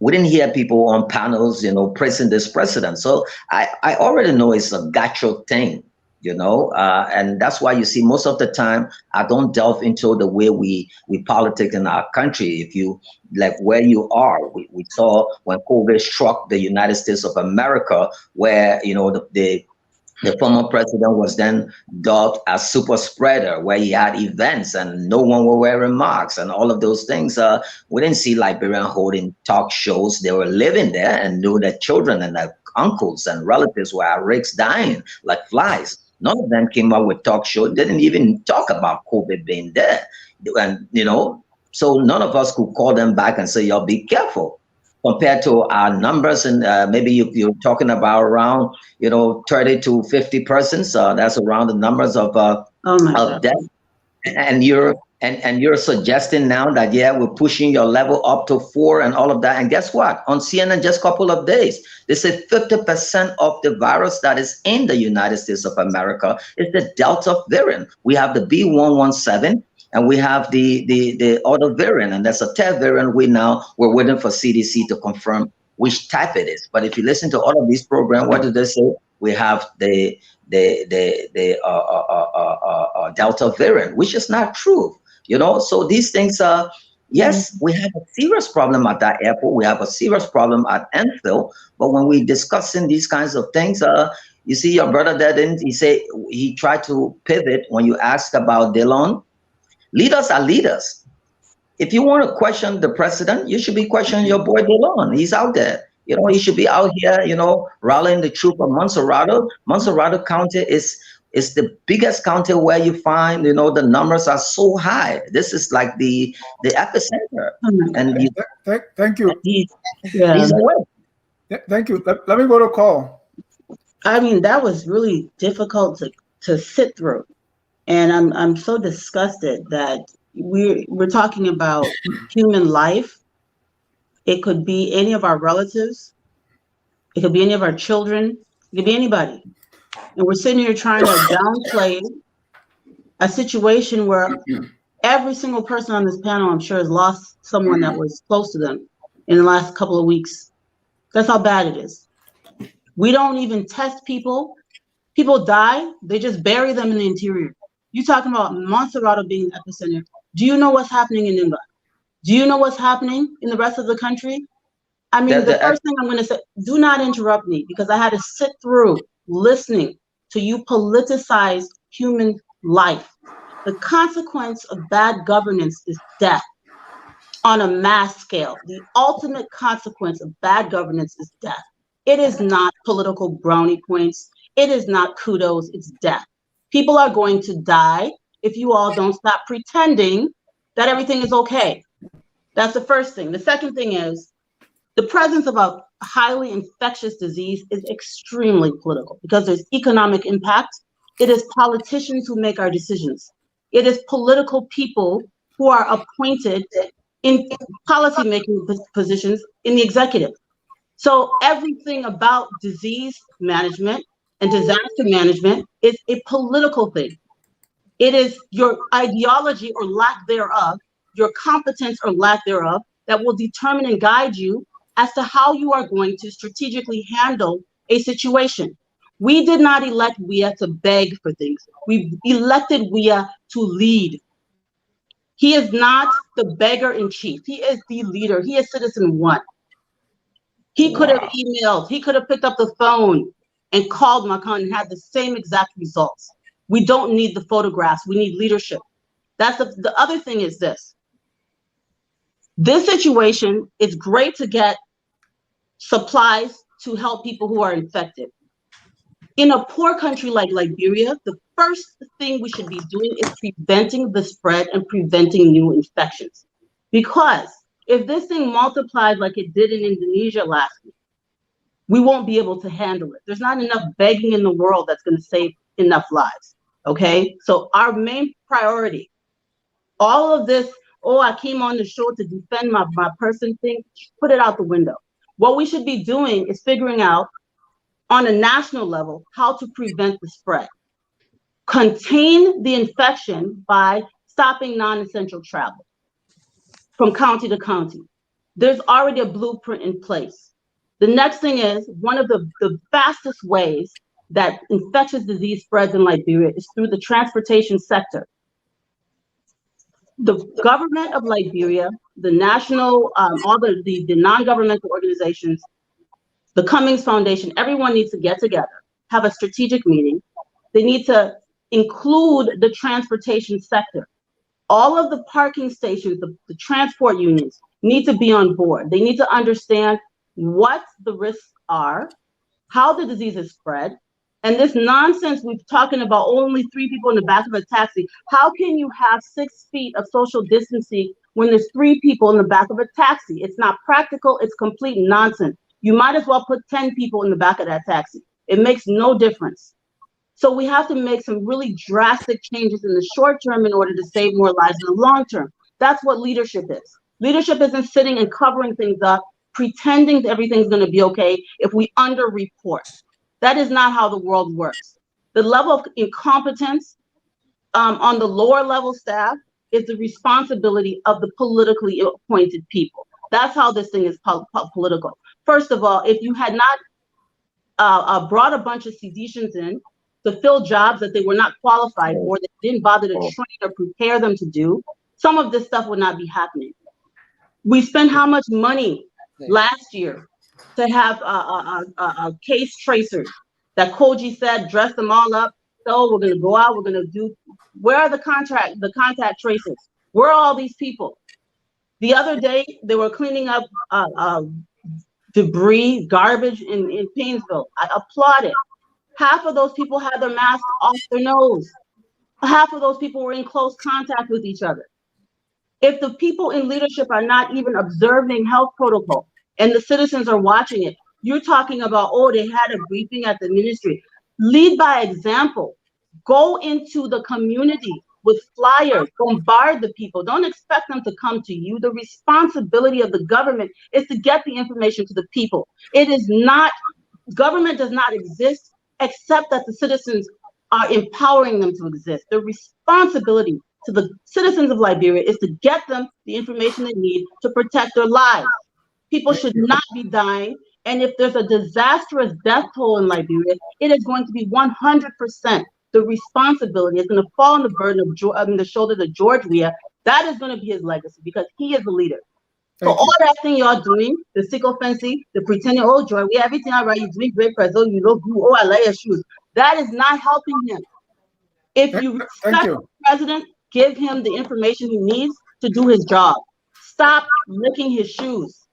We didn't hear people on panels, praising this president. So I already know it's a gotcha thing, and that's why you see most of the time I don't delve into the way we politic in our country. If you like where you are, we saw when COVID struck the United States of America, where the former president was then dubbed as super spreader, where he had events and no one were wearing masks and all of those things. We didn't see Liberian holding talk shows. They were living there and knew their children and their uncles and relatives were at risk dying like flies. None of them came up with talk shows. They didn't even talk about COVID being there. And, so none of us could call them back and say, y'all be careful. Compared to our numbers, and maybe you're talking about around 30 to 50 persons. That's around the numbers of death. And you're suggesting now that we're pushing your level up to 4 and all of that. And guess what? On CNN, just a couple of days, they said 50% of the virus that is in the United States of America is the Delta variant. We have the B117. And we have the other variant, and that's a third variant. We're waiting for CDC to confirm which type it is. But if you listen to all of these programs, what do they say? We have the Delta variant, which is not true. So these things are, yes, we have a serious problem at that airport. We have a serious problem at Enfield. But when we're discussing these kinds of things, you see your brother there, didn't he say he tried to pivot when you asked about Dillon? Leaders are leaders. If you want to question the president, you should be questioning your boy Dillon. He's out there. You know, he should be out here, you know, rallying the troop of Montserrado. Montserrado County is the biggest county where you find, you know, the numbers are so high. This is like the epicenter. And thank you. Yeah. He's away. Thank you. Let me go to call. I mean, that was really difficult to sit through. And I'm so disgusted that we're talking about human life. It could be any of our relatives. It could be any of our children. It could be anybody. And we're sitting here trying to downplay a situation where every single person on this panel, I'm sure, has lost someone that was close to them in the last couple of weeks. That's how bad it is. We don't even test people. People die, they just bury them in the interior. You're talking about Montserrado being the epicenter. Do you know what's happening in Nimba? Do you know what's happening in the rest of the country? I mean, the first thing I'm going to say, do not interrupt me, because I had to sit through listening to you politicize human life. The consequence of bad governance is death on a mass scale. The ultimate consequence of bad governance is death. It is not political brownie points. It is not kudos, it's death. People are going to die if you all don't stop pretending that everything is okay. That's the first thing. The second thing is the presence of a highly infectious disease is extremely political because there's economic impact. It is politicians who make our decisions. It is political people who are appointed in policy-making positions in the executive. So everything about disease management and disaster management is a political thing. It is your ideology or lack thereof, your competence or lack thereof, that will determine and guide you as to how you are going to strategically handle a situation. We did not elect WIA to beg for things. We elected WIA to lead. He is not the beggar in chief. He is the leader. He is citizen one. He could have emailed. He could have picked up the phone and called Macron and had the same exact results. We don't need the photographs. We need leadership. That's the other thing is this. This situation, it's great to get supplies to help people who are infected. In a poor country like Liberia, the first thing we should be doing is preventing the spread and preventing new infections. Because if this thing multiplies like it did in Indonesia last week, we won't be able to handle it. There's not enough begging in the world that's going to save enough lives, okay? So our main priority, all of this, oh, I came on the show to defend my person thing, put it out the window. What we should be doing is figuring out on a national level how to prevent the spread. Contain the infection by stopping non-essential travel from county to county. There's already a blueprint in place. The next thing is, one of the fastest ways that infectious disease spreads in Liberia is through the transportation sector. The government of Liberia, the national, all the non-governmental organizations, the Cummings Foundation, everyone needs to get together, have a strategic meeting. They need to include the transportation sector. All of the parking stations, the transport unions need to be on board. They need to understand what the risks are, how the disease is spread, and this nonsense we're talking about only 3 people in the back of a taxi. How can you have 6 feet of social distancing when there's 3 people in the back of a taxi? It's not practical, it's complete nonsense. You might as well put 10 people in the back of that taxi. It makes no difference. So we have to make some really drastic changes in the short term in order to save more lives in the long term. That's what leadership is. Leadership isn't sitting and covering things up, pretending everything's going to be okay if we under-report. That is not how the world works. The level of incompetence on the lower level staff is the responsibility of the politically appointed people. That's how this thing is political. First of all, if you had not brought a bunch of seditions in to fill jobs that they were not qualified for, that didn't bother to train or prepare them to do, some of this stuff would not be happening. We spent how much money last year to have case tracers that Koji said, dress them all up. So we're going to go out, we're going to do, where are the contact tracers? Where are all these people? The other day, they were cleaning up debris, garbage in Painesville. I applaud it. Half of those people had their masks off their nose. Half of those people were in close contact with each other. If the people in leadership are not even observing health protocol and the citizens are watching it, you're talking about, oh, they had a briefing at the ministry. Lead by example. Go into the community with flyers, bombard the people. Don't expect them to come to you. The responsibility of the government is to get the information to the people. It is not, government does not exist except that the citizens are empowering them to exist. The responsibility to the citizens of Liberia is to get them the information they need to protect their lives. People should not be dying. And if there's a disastrous death toll in Liberia, it is going to be 100%. The responsibility is going to fall on the burden of the shoulders of George Weah. That is going to be his legacy because he is the leader. So all that thing y'all doing, the sickle fancy, the pretending, oh, George Weah, everything all right, you're doing great, President, you look good, oh, I like your shoes. That is not helping him. If you respect the president, give him the information he needs to do his job. Stop licking his shoes.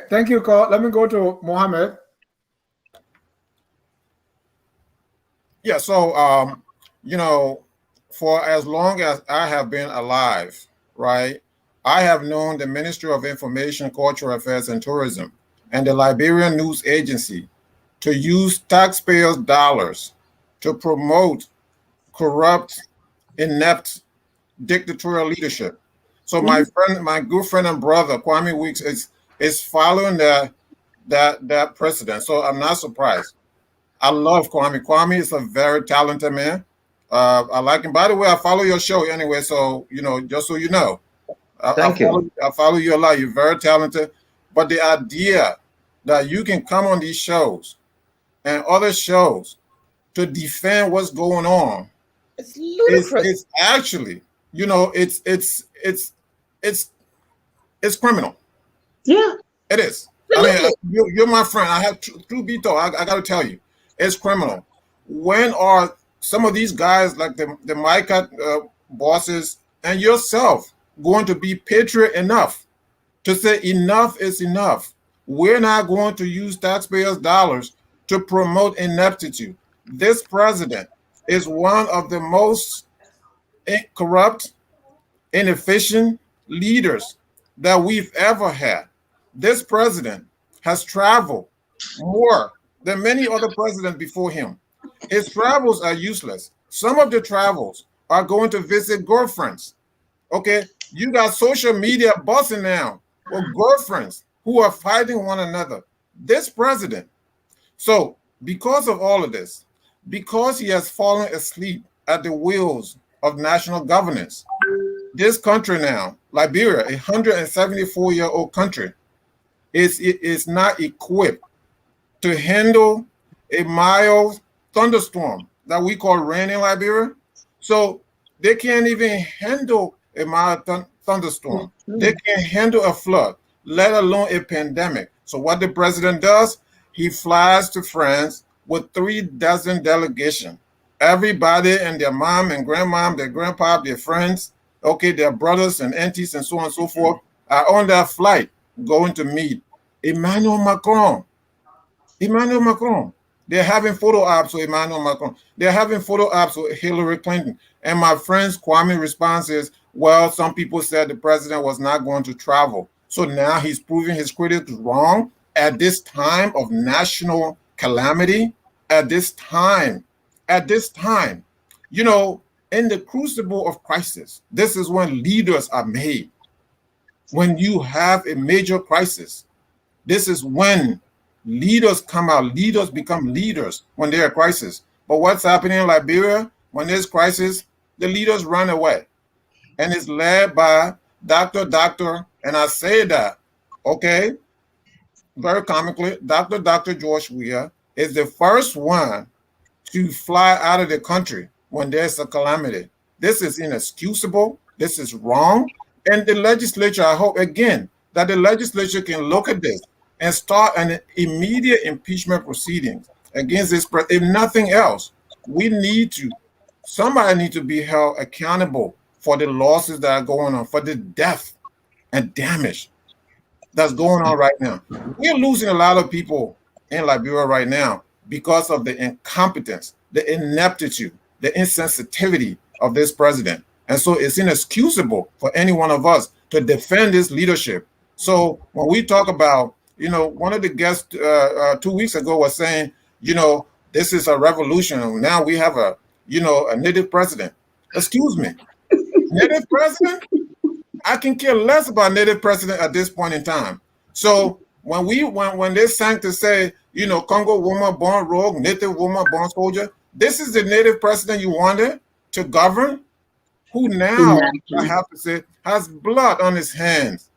Thank you, Carl. Let me go to Mohammed. Yeah, so, you know, for as long as I have been alive, right, I have known the Ministry of Information, Cultural Affairs, and Tourism and the Liberian News Agency to use taxpayers' dollars to promote corrupt, inept, dictatorial leadership. So my friend, my good friend and brother, Kwame Weeks, is following that precedent. So I'm not surprised. I love Kwame. Kwame is a very talented man. I like him. By the way, I follow your show anyway, so, you know, just so you know. Thank you. I follow you a lot. You're very talented. But the idea that you can come on these shows and other shows to defend what's going on, it's ludicrous. It's actually, you know, it's criminal. Yeah, it is. I mean, you're my friend. I have true veto. I got to tell you, it's criminal. When are some of these guys like the MICA bosses and yourself going to be patriot enough to say enough is enough? We're not going to use taxpayers' dollars to promote ineptitude. This president is one of the most corrupt, inefficient leaders that we've ever had. This president has traveled more than many other presidents before him. His travels are useless. Some of the travels are going to visit girlfriends. Okay, you got social media busting now with girlfriends who are fighting one another. This president. So because of all of this, because he has fallen asleep at the wheels of national governance, this country now, Liberia, a 174-year-old country, is not equipped to handle a mild thunderstorm that we call rain in Liberia. So they can't even handle a mild thunderstorm. They can't handle a flood, let alone a pandemic. So what the president does, he flies to France with 36 delegation. Everybody and their mom and grandmom, their grandpa, their friends, okay, their brothers and aunties and so on and so forth are on that flight going to meet Emmanuel Macron. Emmanuel Macron. They're having photo ops with Emmanuel Macron. They're having photo ops with Hillary Clinton. And my friend's Kwame response is, well, some people said the president was not going to travel. So now he's proving his critics wrong at this time of national calamity, at this time, you know, in the crucible of crisis. This is when leaders are made. When you have a major crisis, this is when leaders come out. Leaders become leaders when they're a crisis. But what's happening in Liberia, when there's crisis, the leaders run away. And it's led by Dr. And I say that, okay, very comically, Dr. George Weah is the first one to fly out of the country when there's a calamity. This is inexcusable. This is wrong. And the legislature, I hope, again, that the legislature can look at this and start an immediate impeachment proceedings against this president. If nothing else, somebody needs to be held accountable for the losses that are going on, for the death and damage that's going on right now. We're losing a lot of people in Liberia right now because of the incompetence, the ineptitude, the insensitivity of this president. And so it's inexcusable for any one of us to defend his leadership. So when we talk about, one of the guests 2 weeks ago was saying, this is a revolution. Now we have a native president. Excuse me, native president? I can care less about native president at this point in time. So when they sang to say, Congo woman born rogue, native woman born soldier, this is the native president you wanted to govern, who now, I have to say, has blood on his hands.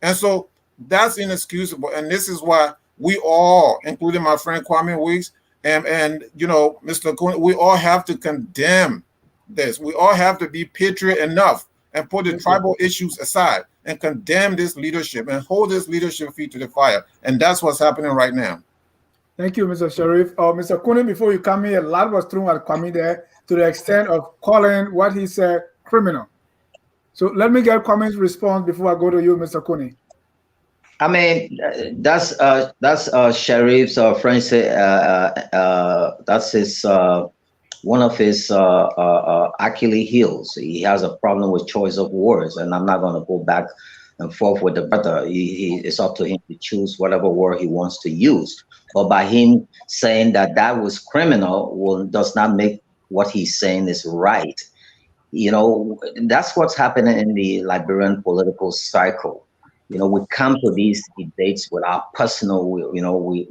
And so that's inexcusable. And this is why we all, including my friend Kwame Weeks and Mr. Cooney, we all have to condemn this. We all have to be patriot enough and put the tribal issues aside and condemn this leadership and hold this leadership feet to the fire. And that's what's happening right now. Thank you, Mr. Sharif. Mr. Cooney, before you come here, a lot was thrown at Kwame there to the extent of calling what he said criminal. So let me get Kwame's response before I go to you, Mr. Cooney. I mean, that's Sharif's French. That's his one of his Achilles heels. He has a problem with choice of words, and I'm not going to go back and forth with the brother. It's up to him to choose whatever word he wants to use. But by him saying that was criminal, does not make what he's saying is right. That's what's happening in the Liberian political cycle. We come to these debates with our personal,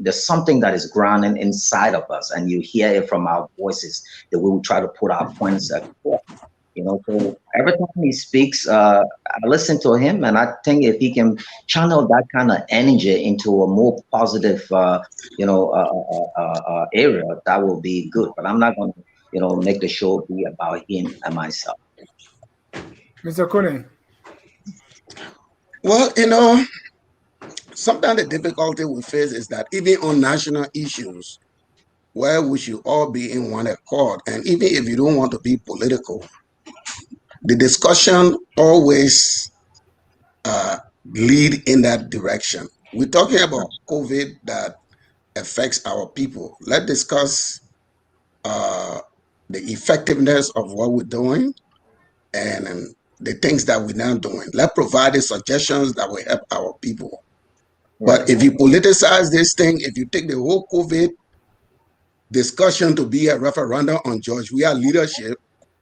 there's something that is grounding inside of us, and you hear it from our voices that we will try to put our points across. So every time he speaks, I listen to him, and I think if he can channel that kind of energy into a more positive, area, that will be good. But I'm not going to, make the show be about him and myself. Mr. Cooney. Well, sometimes the difficulty we face is that even on national issues, where we should all be in one accord, and even if you don't want to be political, the discussion always lead in that direction. We're talking about COVID that affects our people. Let's discuss the effectiveness of what we're doing and the things that we're not doing. Let's provide the suggestions that will help our people. Right. But if you politicize this thing, if you take the whole COVID discussion to be a referendum on George Weah leadership,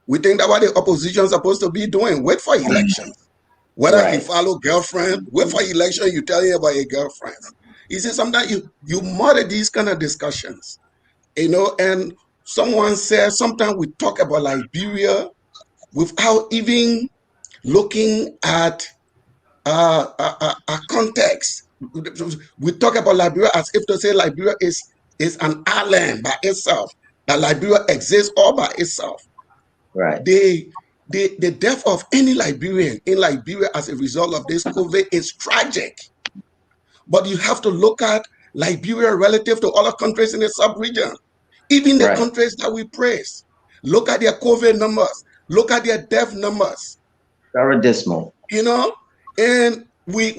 we think that what the opposition is supposed to be doing, wait for elections. Whether you follow girlfriend, wait for election, you tell you about your girlfriend. You see, sometimes you muddy these kind of discussions, and someone says sometimes we talk about Liberia without even looking at a context. We talk about Liberia as if to say Liberia is an island by itself, that Liberia exists all by itself. Right. The death of any Liberian in Liberia as a result of this COVID is tragic. But you have to look at Liberia relative to other countries in the sub-region, even the countries that we praise. Look at their COVID numbers. Look at their death numbers. Very dismal. And we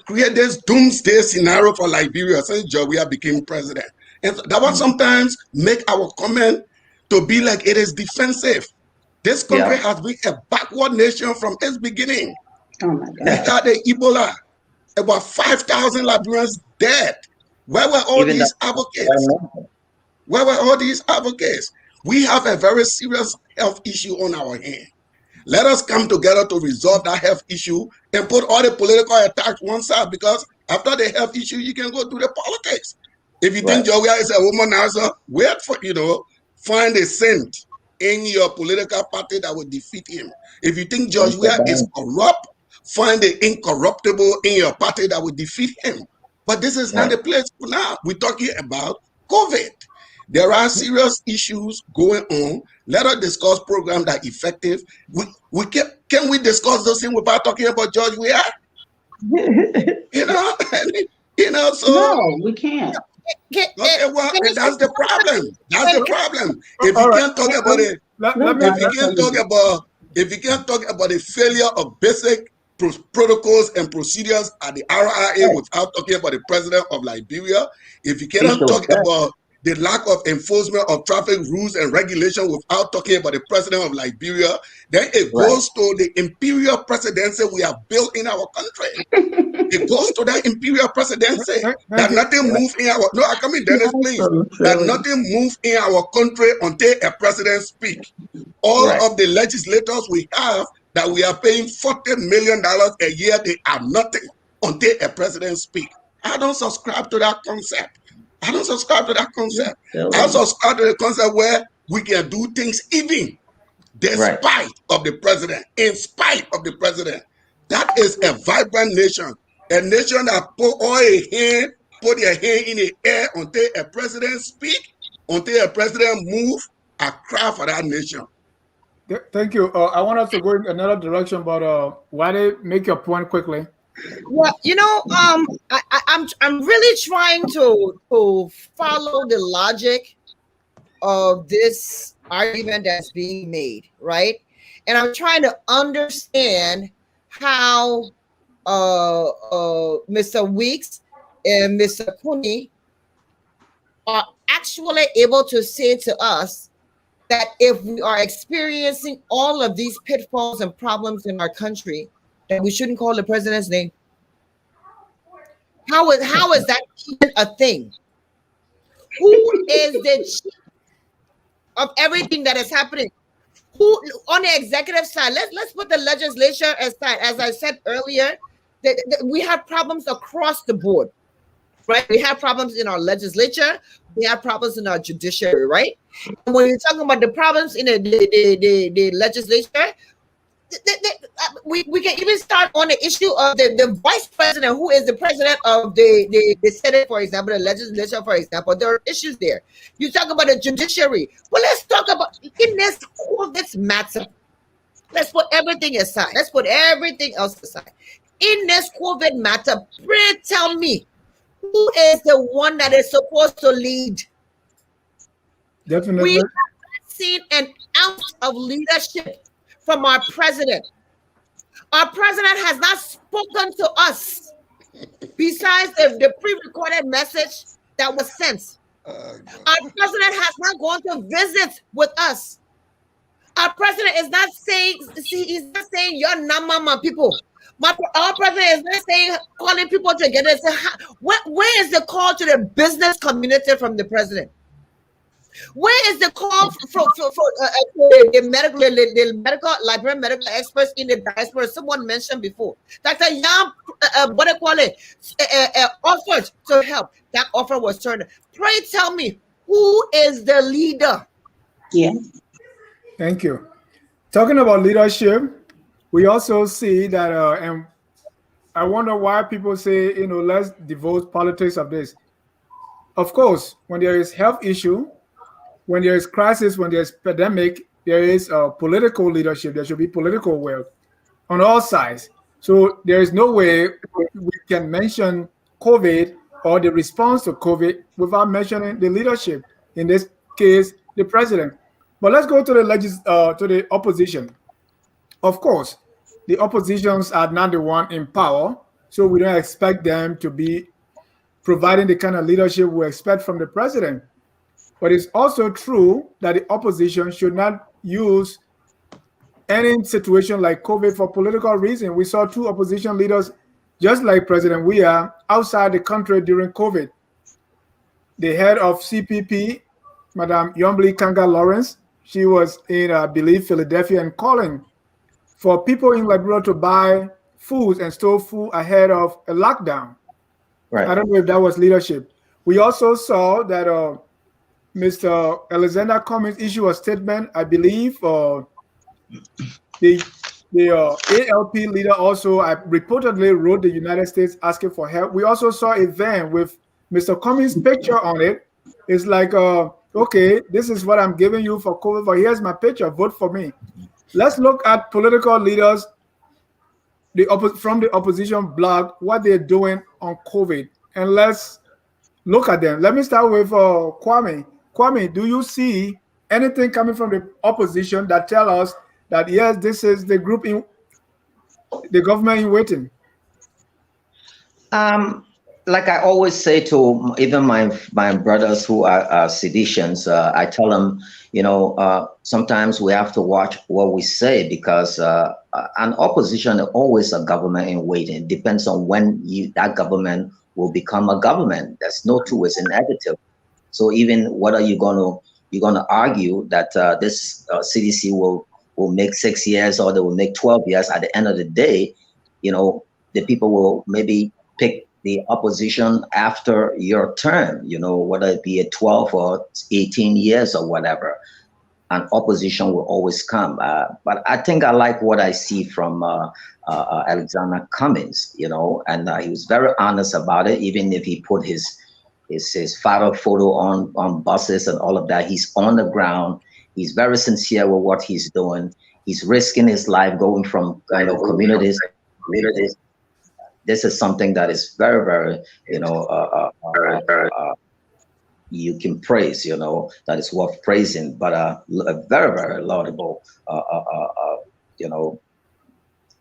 create this doomsday scenario for Liberia since George Weah became president. And that will sometimes make our comment to be like it is defensive. This country has been a backward nation from its beginning. Oh my God. We had the Ebola, about 5,000 Liberians dead. Where were all these advocates? Where were all these advocates? We have a very serious health issue on our hand. Let us come together to resolve that health issue and put all the political attacks one side, because after the health issue, you can go do the politics. If you think George Weah is a womanizer, wait for, find a saint in your political party that will defeat him. If you think George Weah is corrupt, find the incorruptible in your party that will defeat him. But this is not the place for now. We're talking about COVID. There are serious issues going on. Let us discuss programs that are effective. Can we discuss those things without talking about George Weah? So no, we can't. Okay, well, that's the problem. That's the problem. If you can't talk about it, if you can't talk about the failure of basic protocols and procedures at the RRA without talking about the president of Liberia. If you cannot talk about the lack of enforcement of traffic rules and regulation without talking about the president of Liberia, then it goes to the imperial presidency we have built in our country. It goes to that imperial presidency that nothing moves in our. No, I come in, Dennis, please. That nothing moves in our country until a president speaks. All of the legislators we have that we are paying $40 million a year, they are nothing until a president speaks. I don't subscribe to that concept. I don't subscribe to that concept. I subscribe to the concept where we can do things even despite of the president, in spite of the president. That is a vibrant nation. A nation that put their hand in the air until a president speak, until a president move. I cry for that nation. Thank you. I want us to go in another direction, but why they make your point quickly? Well, you know, I'm really trying to follow the logic of this argument that's being made, right? And I'm trying to understand how Mr. Weeks and Mr. Cooney are actually able to say to us that if we are experiencing all of these pitfalls and problems in our country, that we shouldn't call the president's name. How is that even a thing? Who is the chief of everything that is happening? Who on the executive side? Let's put the legislature aside. As I said earlier, we have problems across the board, right? We have problems in our legislature. We have problems in our judiciary, right? And when you're talking about the problems in the legislature, we can even start on the issue of the vice president, who is the president of the Senate, for example, the legislature, for example. There are issues there. You talk about the judiciary. Well, let's talk about in this matter. Let's put everything aside. Let's put everything else aside. In this COVID matter, pray tell me, who is the one that is supposed to lead? Definitely. We have not seen an ounce of leadership from our president. Our president has not spoken to us besides the pre-recorded message that was sent. Our president has not gone to visit with us. Our president is not saying, he's not saying your number, people. Our president is not saying, calling people together and say, where is the call to the business community from the president? Where is the call for the medical librarian, medical experts in the diaspora? Someone mentioned before. Dr. Yam, what I call it, offered to help. That offer was turned. Pray tell me, who is the leader? Yeah. Thank you. Talking about leadership, we also see that, and I wonder why people say, let's devote politics of this. Of course, when there is health issue, when there is crisis, when there is pandemic, there is political leadership. There should be political will on all sides. So there is no way we can mention COVID or the response to COVID without mentioning the leadership. In this case, the president. But let's go to the opposition. Of course, the oppositions are not the one in power, so we don't expect them to be providing the kind of leadership we expect from the president. But it's also true that the opposition should not use any situation like COVID for political reasons. We saw two opposition leaders, just like President Weah, outside the country during COVID. The head of CPP, Madame Yombly Kanga Lawrence, she was in, I believe, Philadelphia and calling for people in Liberia to buy food and store food ahead of a lockdown. Right. I don't know if that was leadership. We also saw that Mr. Alexander Cummings issued a statement, I believe, the ALP leader also reportedly wrote the United States asking for help. We also saw a van with Mr. Cummings' picture on it. It's like, okay, this is what I'm giving you for COVID, but here's my picture, vote for me. Let's look at political leaders from the opposition bloc, what they're doing on COVID, and let's look at them. Let me start with Kwame. Kwame, do you see anything coming from the opposition that tell us that, yes, this is the group in the government in waiting? Like I always say to even my brothers who are seditious, I tell them, sometimes we have to watch what we say because an opposition is always a government in waiting. It depends on when that government will become a government. There's no two ways in negative. So even whether you're gonna argue that this CDC will make 6 years or they will make 12 years, at the end of the day, the people will maybe pick the opposition after your term, whether it be a 12 or 18 years or whatever. An opposition will always come. But I think I like what I see from Alexander Cummings, and he was very honest about it, even if he put his father photo on buses and all of that. He's on the ground. He's very sincere with what he's doing. He's risking his life going from communities. This is something that is very, very, you can praise, that is worth praising, but a very, very laudable,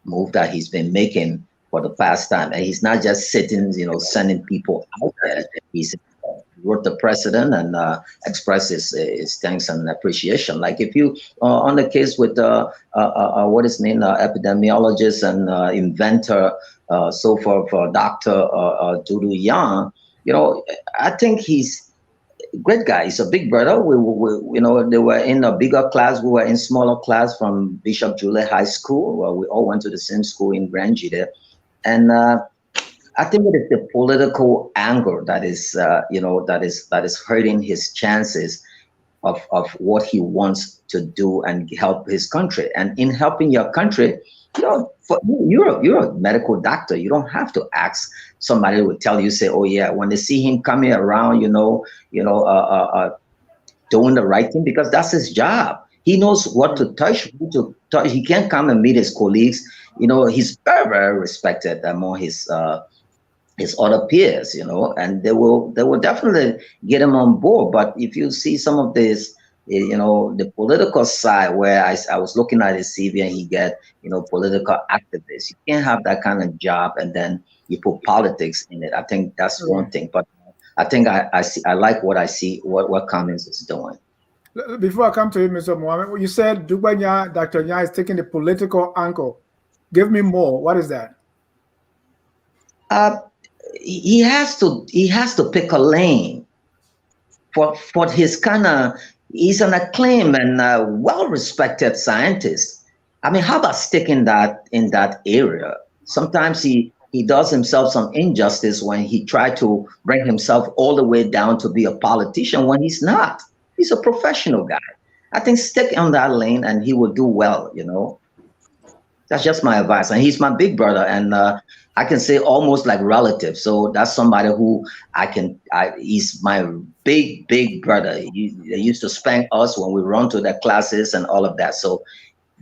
move that he's been making for the past time. And he's not just sitting, sending people out there. He's wrote the president and expressed his thanks and appreciation. Like if you on the case with what is his name, epidemiologist and inventor, so forth, Dr. Dudu Yang, I think he's a great guy. He's a big brother. We they were in a bigger class. We were in smaller class from Bishop Julie High School. Well, we all went to the same school in Ranji there. And I think it is the political anger that is, that is hurting his chances of what he wants to do and help his country. And in helping your country, you're a medical doctor. You don't have to ask somebody who will tell you, say, oh yeah, when they see him coming around, doing the right thing, because that's his job. He knows what to touch, who to touch. He can't come and meet his colleagues. He's very, very respected among his other peers, and they will definitely get him on board. But if you see some of this, the political side, where I was looking at his CV and he get, political activists. You can't have that kind of job and then you put politics in it. I think that's one thing. But I think I like what I see, what Cummings is doing. Before I come to you, Mr. Mohammed, you said Dr. Nya is taking the political angle. Give me more. What is that? He has to pick a lane for his kind of. He's an acclaimed and well-respected scientist. I mean, how about sticking in that area? Sometimes he does himself some injustice when he tried to bring himself all the way down to be a politician when he's not. He's a professional guy. I think stick on that lane and he will do well, That's just my advice. And he's my big brother, and I can say almost like relative. So that's somebody who he's my big brother. They used to spank us when we run to their classes and all of that. So,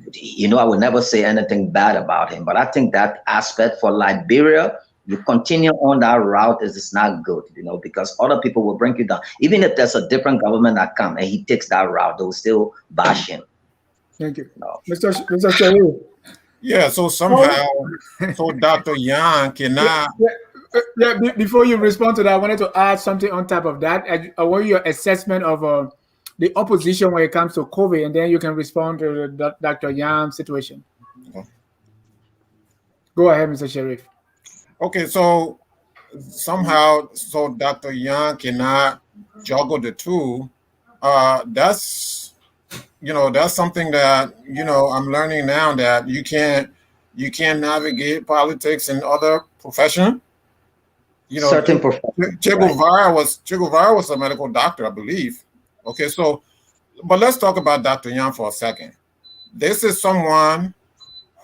I would never say anything bad about him. But I think that aspect for Liberia, you continue on that route is not good, because other people will bring you down. Even if there's a different government that comes and he takes that route, they will still bash him. Thank you. Mr. Sharif. Yeah, so somehow, Dr. Yang cannot. Before you respond to that, I wanted to add something on top of that. I want your assessment of the opposition when it comes to COVID, and then you can respond to the Dr. Yang situation. Okay. Go ahead, Mr. Sharif. Okay, so somehow, Dr. Yang cannot juggle the two. That's something that, I'm learning now, that you can't navigate politics in other profession. Certain profession. Che Guevara was a medical doctor, I believe. Okay, but let's talk about Dr. Yang for a second. This is someone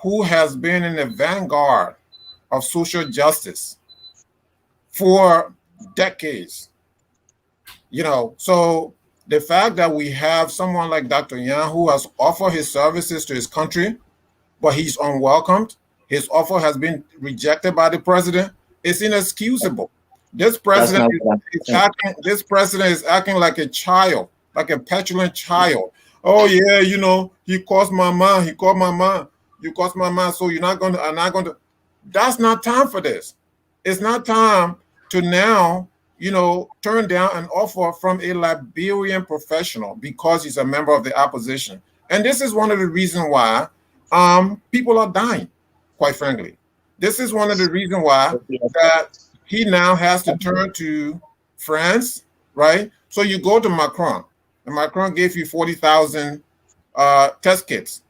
who has been in the vanguard of social justice for decades. So the fact that we have someone like Dr. Yang who has offered his services to his country, but he's unwelcomed, his offer has been rejected by the president, it's inexcusable. This president is acting like a child, like a petulant child. Oh yeah, he calls my mom. You cost my mind, so I'm not going to. That's not time for this. It's not time to now, turn down an offer from a Liberian professional because he's a member of the opposition. And this is one of the reasons why people are dying, quite frankly. This is one of the reasons why that he now has to turn to France, right? So you go to Macron, and Macron gave you 40,000 test kits.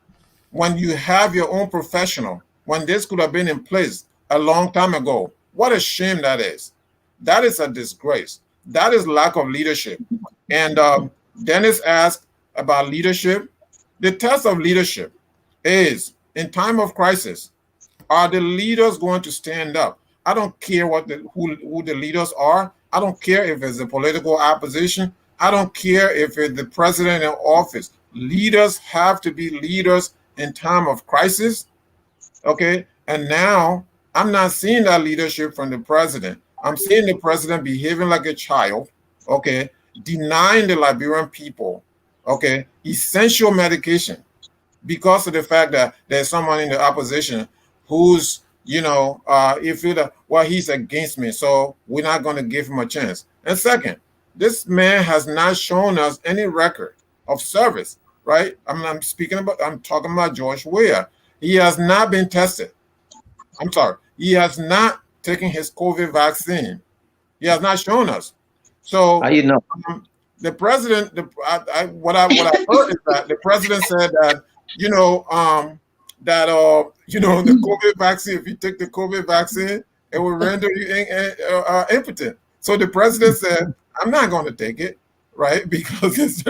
When you have your own professional, when this could have been in place a long time ago, what a shame that is. That is a disgrace. That is lack of leadership. And Dennis asked about leadership. The test of leadership is, in time of crisis, are the leaders going to stand up? I don't care who the leaders are. I don't care if it's the political opposition. I don't care if it's the president in office. Leaders have to be leaders in time of crisis. Okay? And now I'm not seeing that leadership from the president. I'm seeing the president behaving like a child, okay, denying the Liberian people, okay, essential medication because of the fact that there's someone in the opposition who's, you feel that, well, he's against me, so we're not going to give him a chance. And second, this man has not shown us any record of service, right? I'm talking about George Weah. He has not been tested. I'm sorry. He has not taken his COVID vaccine. He has not shown us. So how you know? The president, what I heard is that the president said that, the COVID vaccine, if you take the COVID vaccine, it will render you impotent. So the president said, I'm not going to take it, right? Because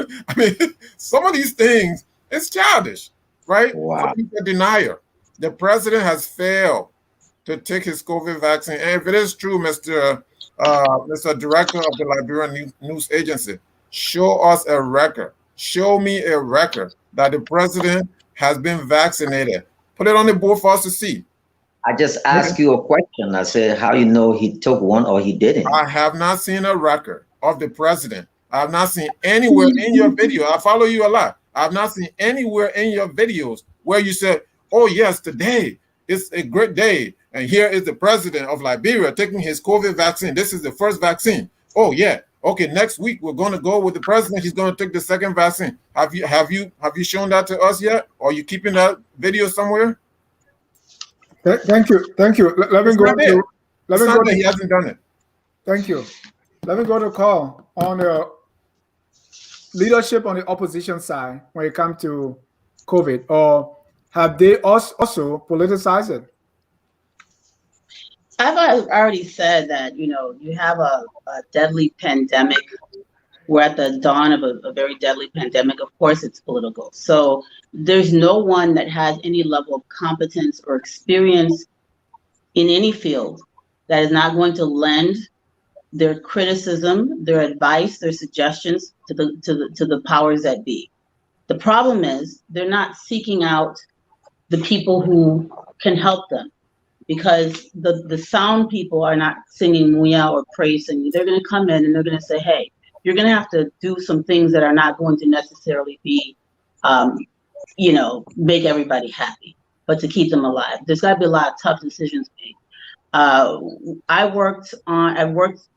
some of these things, it's childish, right? Wow. He's a denier. The president has failed to take his COVID vaccine. And if it is true, Mr. Director of the Liberian News Agency, show us a record. Show me a record that the president has been vaccinated. Put it on the board for us to see. I just asked you a question. I said, how you know he took one or he didn't? I have not seen a record of the president. I have not seen anywhere in your video. I follow you a lot. I have not seen anywhere in your videos where you said, oh, yes, today is a great day. And here is the president of Liberia taking his COVID vaccine. This is the first vaccine. Oh, yeah. Okay, next week we're going to go with the president. He's going to take the second vaccine. Have you shown that to us yet? Or are you keeping that video somewhere? Thank you. Let me go to. He hasn't done it. Thank you. Let me go to call on the leadership on the opposition side when it comes to COVID, or have they also politicized it? I've already said that, you have a deadly pandemic. We're at the dawn of a very deadly pandemic. Of course, it's political. So there's no one that has any level of competence or experience in any field that is not going to lend their criticism, their advice, their suggestions to the powers that be. The problem is they're not seeking out the people who can help them, because the sound people are not singing Muya or praising you. They're going to come in and they're going to say, hey, you're going to have to do some things that are not going to necessarily be, make everybody happy, but to keep them alive. There's got to be a lot of tough decisions made. I worked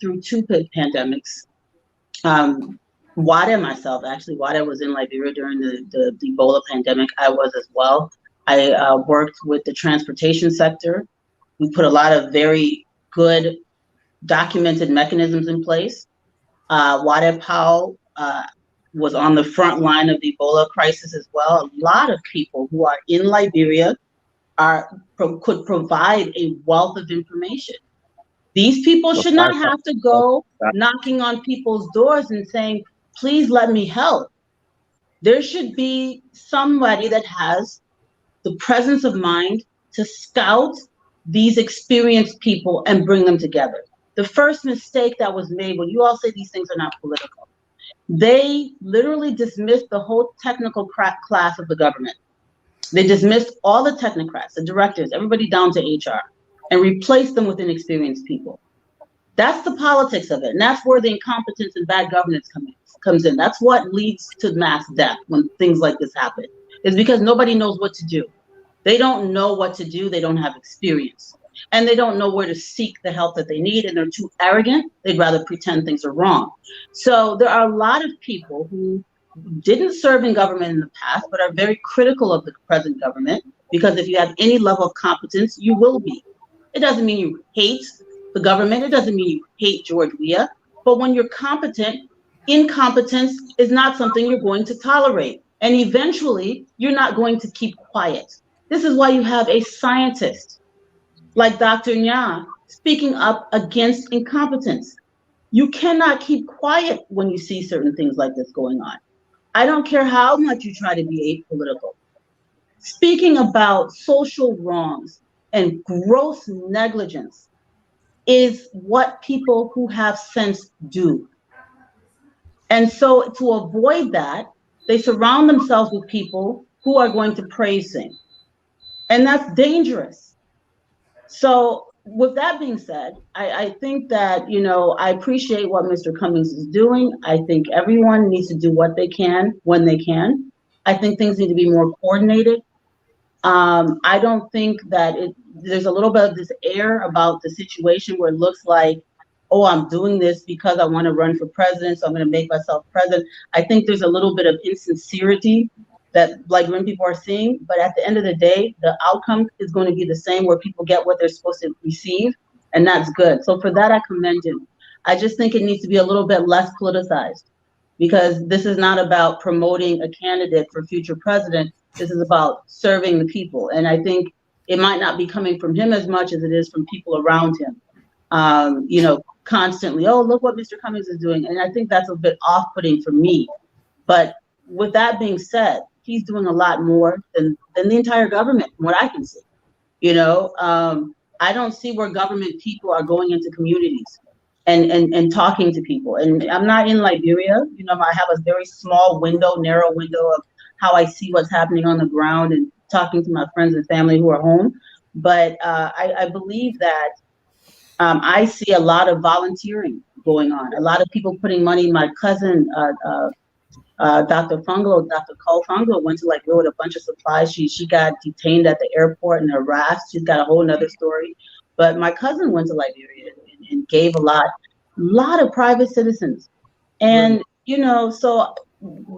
through two pandemics. Wada myself, actually, Wada was in Liberia during the Ebola pandemic. I was as well. I worked with the transportation sector. We put a lot of very good documented mechanisms in place. Wada Powell was on the front line of the Ebola crisis as well. A lot of people who are in Liberia could provide a wealth of information. These people should not have to go knocking on people's doors and saying, please let me help. There should be somebody that has the presence of mind to scout these experienced people and bring them together. The first mistake that was made, when you all say these things are not political, they literally dismissed the whole technical class of the government. They dismissed all the technocrats, the directors, everybody down to HR, and replaced them with inexperienced people. That's the politics of it. And that's where the incompetence and bad governance comes in. That's what leads to mass death when things like this happen. It's because nobody knows what to do. They don't know what to do. They don't have experience. And they don't know where to seek the help that they need. And they're too arrogant. They'd rather pretend things are wrong. So there are a lot of people who didn't serve in government in the past, but are very critical of the present government, because if you have any level of competence, you will be. It doesn't mean you hate the government. It doesn't mean you hate George Weah. But when you're competent, incompetence is not something you're going to tolerate. And eventually, you're not going to keep quiet. This is why you have a scientist like Dr. Nya speaking up against incompetence. You cannot keep quiet when you see certain things like this going on. I don't care how much you try to be apolitical. Speaking about social wrongs and gross negligence is what people who have sense do. And so to avoid that, they surround themselves with people who are going to praise him. And that's dangerous. So with that being said, I think that, I appreciate what Mr. Cummings is doing. I think everyone needs to do what they can when they can. I think things need to be more coordinated. I don't think that there's a little bit of this air about the situation where it looks like, oh, I'm doing this because I want to run for president, so I'm going to make myself president. I think there's a little bit of insincerity that like when people are seeing, but at the end of the day, the outcome is going to be the same, where people get what they're supposed to receive, and that's good. So for that, I commend him. I just think it needs to be a little bit less politicized, because this is not about promoting a candidate for future president. This is about serving the people. And I think it might not be coming from him as much as it is from people around him. Constantly, oh, look what Mr. Cummings is doing. And I think that's a bit off-putting for me. But with that being said, he's doing a lot more than the entire government, from what I can see. I don't see where government people are going into communities and talking to people. And I'm not in Liberia. I have a very small narrow window of how I see what's happening on the ground and talking to my friends and family who are home. But I believe that I see a lot of volunteering going on, a lot of people putting money. My cousin, Dr. Conglo went to Liberia with a bunch of supplies. She got detained at the airport and harassed. She's got a whole nother story. But my cousin went to Liberia and gave a lot of private citizens. And, so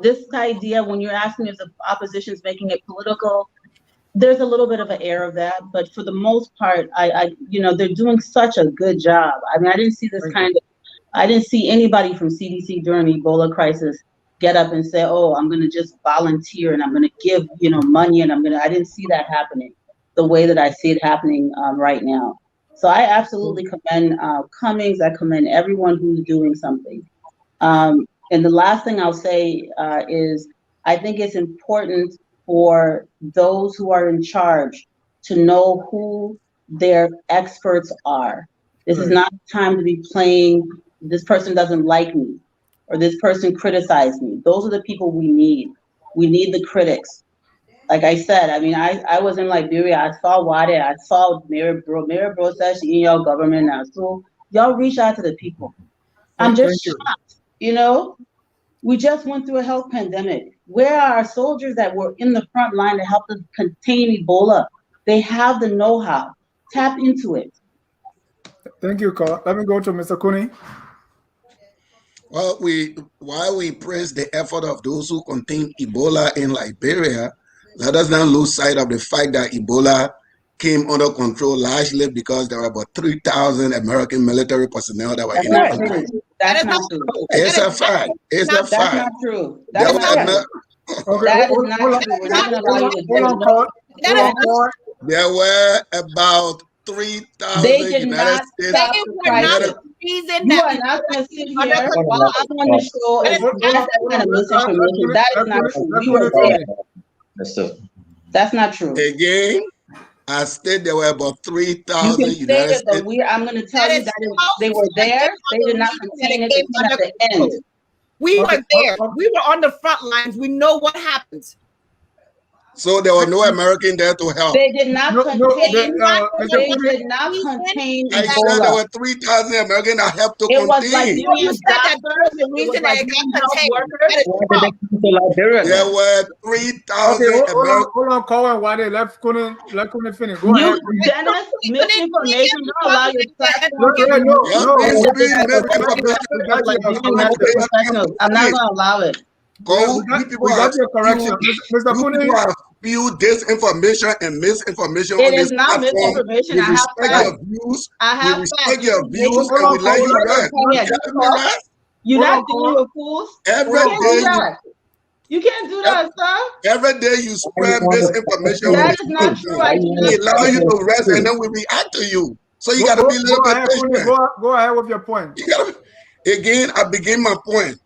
this idea, when you're asking if the opposition is making it political, there's a little bit of an air of that, but for the most part, they're doing such a good job. I mean, I didn't see anybody from CDC during the Ebola crisis get up and say, oh, I'm going to just volunteer and I'm going to give, money, and I didn't see that happening the way that I see it happening right now. So I absolutely commend Cummings. I commend everyone who's doing something. And the last thing I'll say is I think it's important for those who are in charge to know who their experts are. This is not the time to be playing, this person doesn't like me, or this person criticized me. Those are the people we need. We need the critics. Like I said, I mean, I was in Liberia. I saw Wade. I saw Mayor Bro. Mayor Bro says she in your government now. So y'all reach out to the people. I'm just shocked, We just went through a health pandemic. Where are our soldiers that were in the front line to help us contain Ebola? They have the know-how. Tap into it. Thank you, Carl. Let me go to Mr. Cooney. Well, while we praise the effort of those who contain Ebola in Liberia, let us not lose sight of the fact that Ebola came under control largely because there were about 3,000 American military personnel that were in the country. That's not true. It's a fact. It's a fact. That's not true. That is not true. We're not going to allow you to do that. There were about 3,000 United States. You are not going to sit here while I'm on the show and pass that kind of misinformation. That is not true. We were there. That's not true. Again, I said there were about 3,000 United States. I'm going to tell you that they were there. They did not contain it. They came at the end. We were there. We were on the front lines. We know what happens. So there was no American there to help. They did not contain. They Mr. did not contain I said there Ebola. were 3,000 Americans that helped to It was contain. Liberian doctors. the It was reason that it Liberian got health contained. workers. That is Why did they come to Liberia? There then? were Okay, 3,000 Americans. hold on, Cohen. Why they left? Couldn't finish. Go ahead. Dennis, misinformation. Don't allow your platform to be No. of Liberian medical professionals. I'm not going to allow it. We got your correction, Mr. You Kune. people have spewed disinformation and misinformation It on is this not platform. misinformation. We I have respect facts. your views. I have We respect facts. your views Hold and we on, let you hold on. rest. Yeah, Let me rest. you're Hold not on, dealing with fools. Every You can't do day that. You can't do that, sir. every day you spread misinformation on That this is not true. I platform. cannot We allow you to rest and then then we react to you. So you got to be a little bit patient. Go ahead with your point. Again, I begin my point.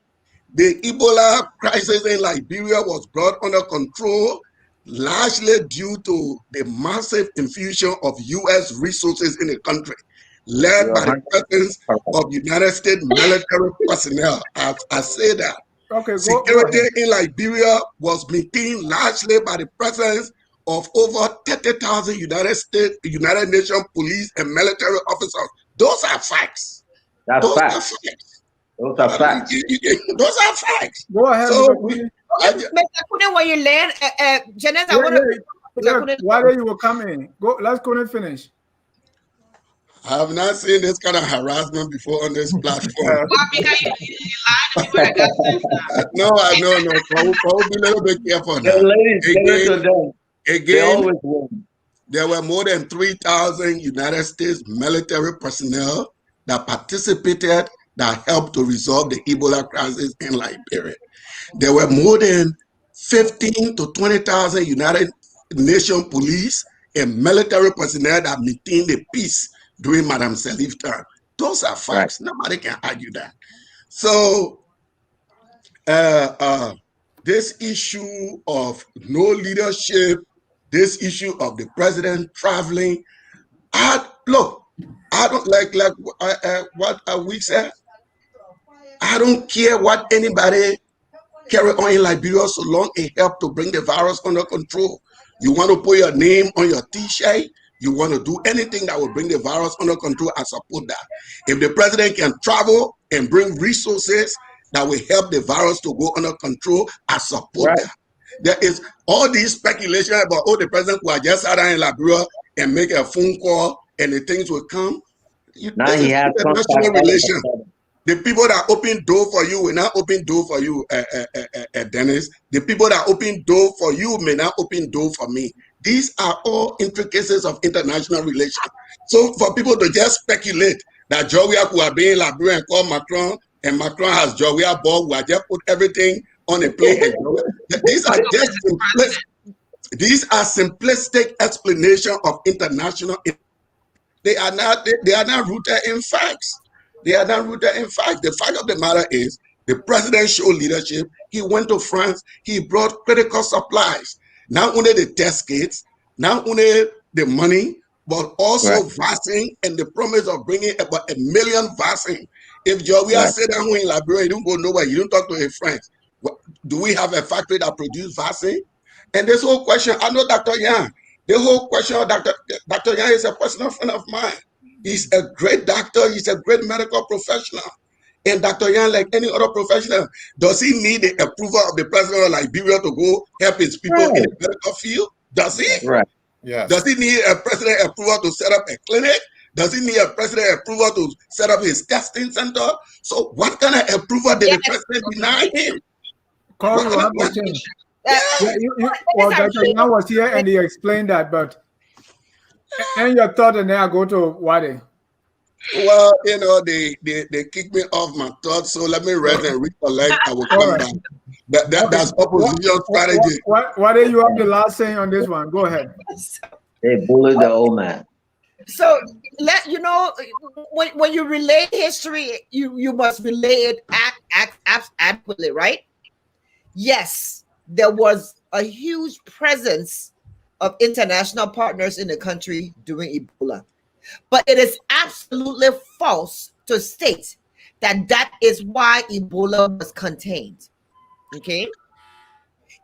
The Ebola crisis in Liberia was brought under control largely due to the massive infusion of U.S. resources in the country, led by the presence of United States military personnel. I say that. Okay, go Security ahead. in Liberia was maintained largely by the presence of over 30,000 United Nations police and military officers. Those are facts. That's facts. Those are facts. Those are facts. Go ahead. So Mr. Kune, when you land, Janet, I want to. Why do you will come in? Go. Let's Kune finish. I have not seen this kind of harassment before on this platform. No. Paul, be a little bit careful now. Again, there were more than 3,000 United States military personnel that participated, that helped to resolve the Ebola crisis in Liberia. There were more than 15 to 20,000 United Nations police and military personnel that maintained the peace during Madame Salif's time. Those are facts. Right. Nobody can argue that. So this issue of no leadership, this issue of the president traveling, I don't like what we said. I don't care what anybody carry on in Liberia so long it helps to bring the virus under control. You want to put your name on your T-shirt, you want to do anything that will bring the virus under control, I support that. If the president can travel and bring resources that will help the virus to go under control, I support that. There is all these speculation about, the president will just out in Liberia and make a phone call and the things will come. Now he has international relations. The people that open door for you will not open door for you, Dennis. The people that open door for you may not open door for me. These are all intricacies of international relations. So for people to just speculate that Joria could be in Liberia and call Macron, and Macron has Joria ball, who just put everything on a plane. These are just simplistic explanation of international. They are not rooted in facts. They are not rooted in fact. The fact of the matter is, the president showed leadership. He went to France. He brought critical supplies. Not only the test kits, not only the money, but also vaccine and the promise of bringing about 1 million vaccine. If Joria said that in Liberia, you don't go nowhere. You don't talk to his friends. Do we have a factory that produces vaccine? And this whole question, I know Dr. Yang. The whole question of Dr. Yang is a personal friend of mine. He's a great doctor. He's a great medical professional. And Dr. Yang, like any other professional, does he need the approval of the president of Liberia to go help his people in the medical field? Does he? Right. Yeah. Does he need a president approval to set up a clinic? Does he need a president approval to set up his testing center? So what kind of approval did the president deny him? Well, Dr. Yang was here and he explained that, but and your thought, and then I go to Wade. Well, they kick me off my thoughts, so let me rest and recollect. I will come back. That's opposition strategy. Wade, you have the last saying on this one. Go ahead. They bullied the old man. So when you relay history, you must relay it adequately, right? Yes, there was a huge presence of international partners in the country during Ebola. But it is absolutely false to state that is why Ebola was contained. Okay?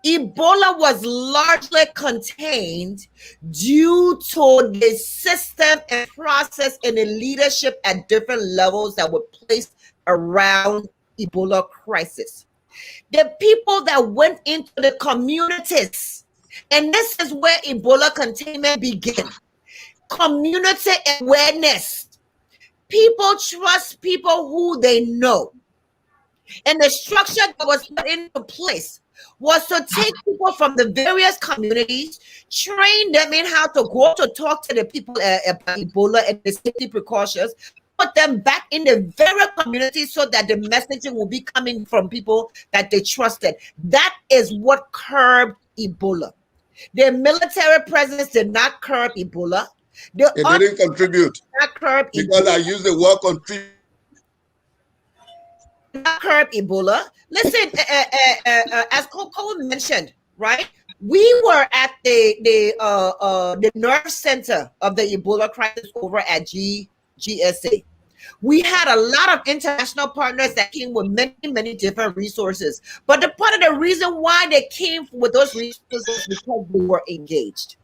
Ebola was largely contained due to the system and process and the leadership at different levels that were placed around Ebola crisis. The people that went into the communities, and this is where Ebola containment began. Community awareness. People trust people who they know. And the structure that was put into place was to take people from the various communities, train them in how to go to talk to the people about Ebola and the safety precautions, put them back in the very community so that the messaging will be coming from people that they trusted. That is what curbed Ebola. The military presence did not curb Ebola. It didn't contribute because I use the word contribute. Curb Ebola. Listen, as Coco mentioned, right? We were at the nerve center of the Ebola crisis over at GSA. We had a lot of international partners that came with many different resources. But the part of the reason why they came with those resources was because they were engaged.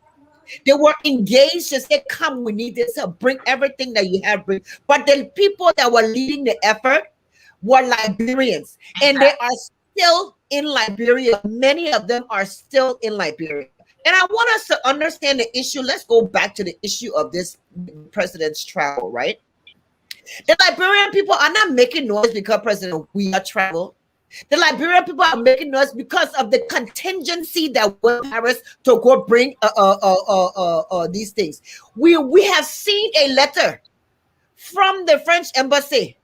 They were engaged to say, come, we need this, bring everything that you have, bring. But the people that were leading the effort were Liberians, and they are still in Liberia. Many of them are still in Liberia. And I want us to understand the issue. Let's go back to the issue of this president's travel, right? The Liberian people are not making noise because President Weah traveled. The Liberian people are making noise because of the contingency that went to Paris to go bring these things. We have seen a letter from the French embassy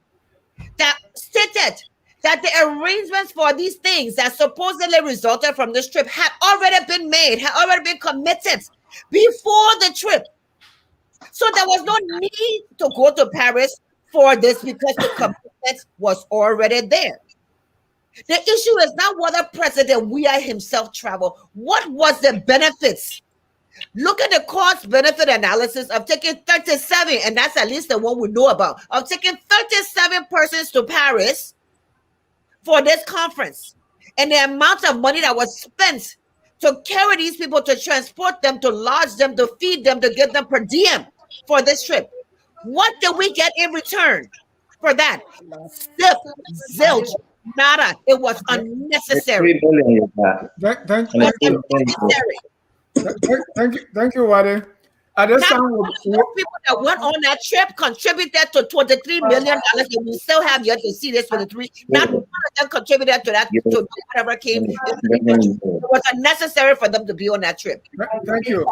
that stated that the arrangements for these things that supposedly resulted from this trip had already been made, had already been committed before the trip. So there was no need to go to Paris for this because the commitment was already there. The issue is not whether President Weah himself traveled. What was the benefits? Look at the cost-benefit analysis of taking 37, and that's at least the one we know about, of taking 37 persons to Paris for this conference, and the amount of money that was spent to carry these people, to transport them, to lodge them, to feed them, to get them per diem for this trip. What did we get in return for that? Zilch. Nada. It was unnecessary. Thank you, Wade. At this time, people that went on that trip contributed to $23 million, and we still have yet to see this 23. Not one of them contributed to that, to whatever came. It was unnecessary for them to be on that trip. Thank you.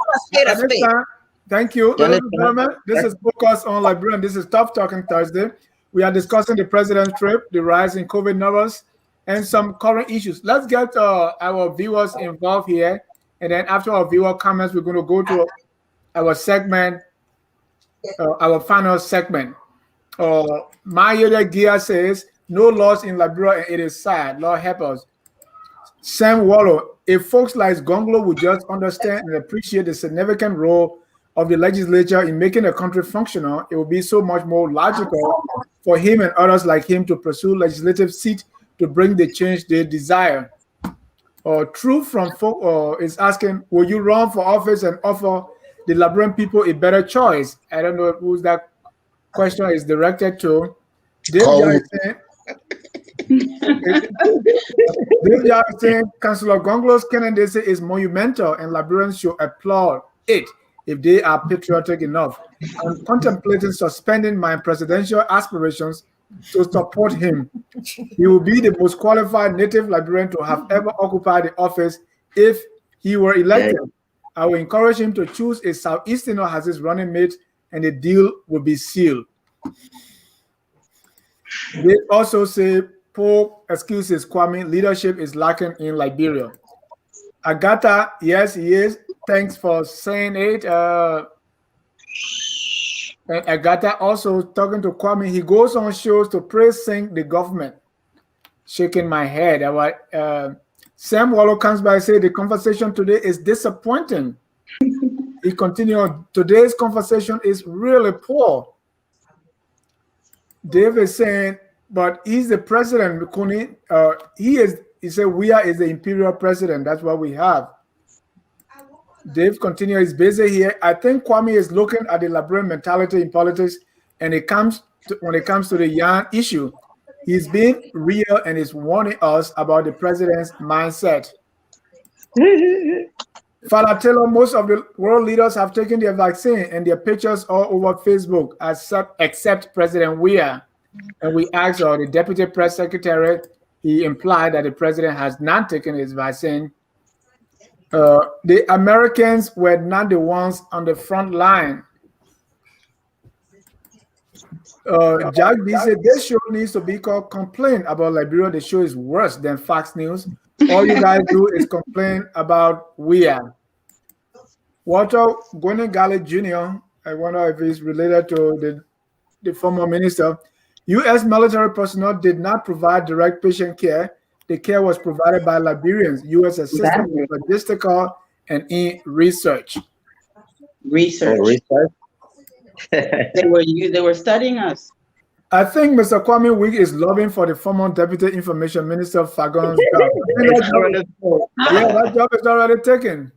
Thank you. Ladies and gentlemen, this is Focus on Liberia. This is Tough Talking Thursday. We are discussing the president's trip, the rise in COVID numbers, and some current issues. Let's get our viewers involved here. And then after our viewer comments, we're going to go to our segment, our final segment. Mayele Gia says, no loss in Liberia, and it is sad. Lord help us. Sam Wallow, if folks like Gongolo would just understand and appreciate the significant role of the legislature in making the country functional, it would be so much more logical for him and others like him to pursue legislative seat to bring the change they desire. Truth from folk is asking, will you run for office and offer the Liberian people a better choice? I don't know who that question is directed to. Dave is saying, Councilor Gongolo's candidacy is monumental and Liberians should applaud it if they are patriotic enough. I'm contemplating suspending my presidential aspirations to support him. He will be the most qualified native Liberian to have ever occupied the office if he were elected. I will encourage him to choose a Southeasterner as his running mate, and the deal will be sealed. They also say, poor excuses, Kwame, leadership is lacking in Liberia. Agatha, yes, he is. Thanks for saying it. And Agatha also talking to Kwame. He goes on shows to praise sing the government. Shaking my head. Sam Wallow comes by and says the conversation today is disappointing. He continued, today's conversation is really poor. Dave is saying, but he's the president, Kuni. He he said, we are is the imperial president. That's what we have. Dave continues, he's busy here. I think Kwame is looking at the liberal mentality in politics, and when it comes to the Yan issue, he's being real and is warning us about the president's mindset. Father Taylor, most of the world leaders have taken their vaccine and their pictures all over Facebook, except President Weah. And we asked the deputy press secretary, he implied that the president has not taken his vaccine. The Americans were not the ones on the front line. Jack B said, this show needs to be called Complain About Liberia. The show is worse than Fox News. All you guys do is complain about Weah. Walter Gwenegale Jr., I wonder if he's related to the former minister. U.S. military personnel did not provide direct patient care. The care was provided by Liberians. U.S. assisted with logistical and in research. Research. They were studying us. I think Mr. Kwame Wig is lobbying for the former Deputy Information Minister Fagon's job. That job is already taken.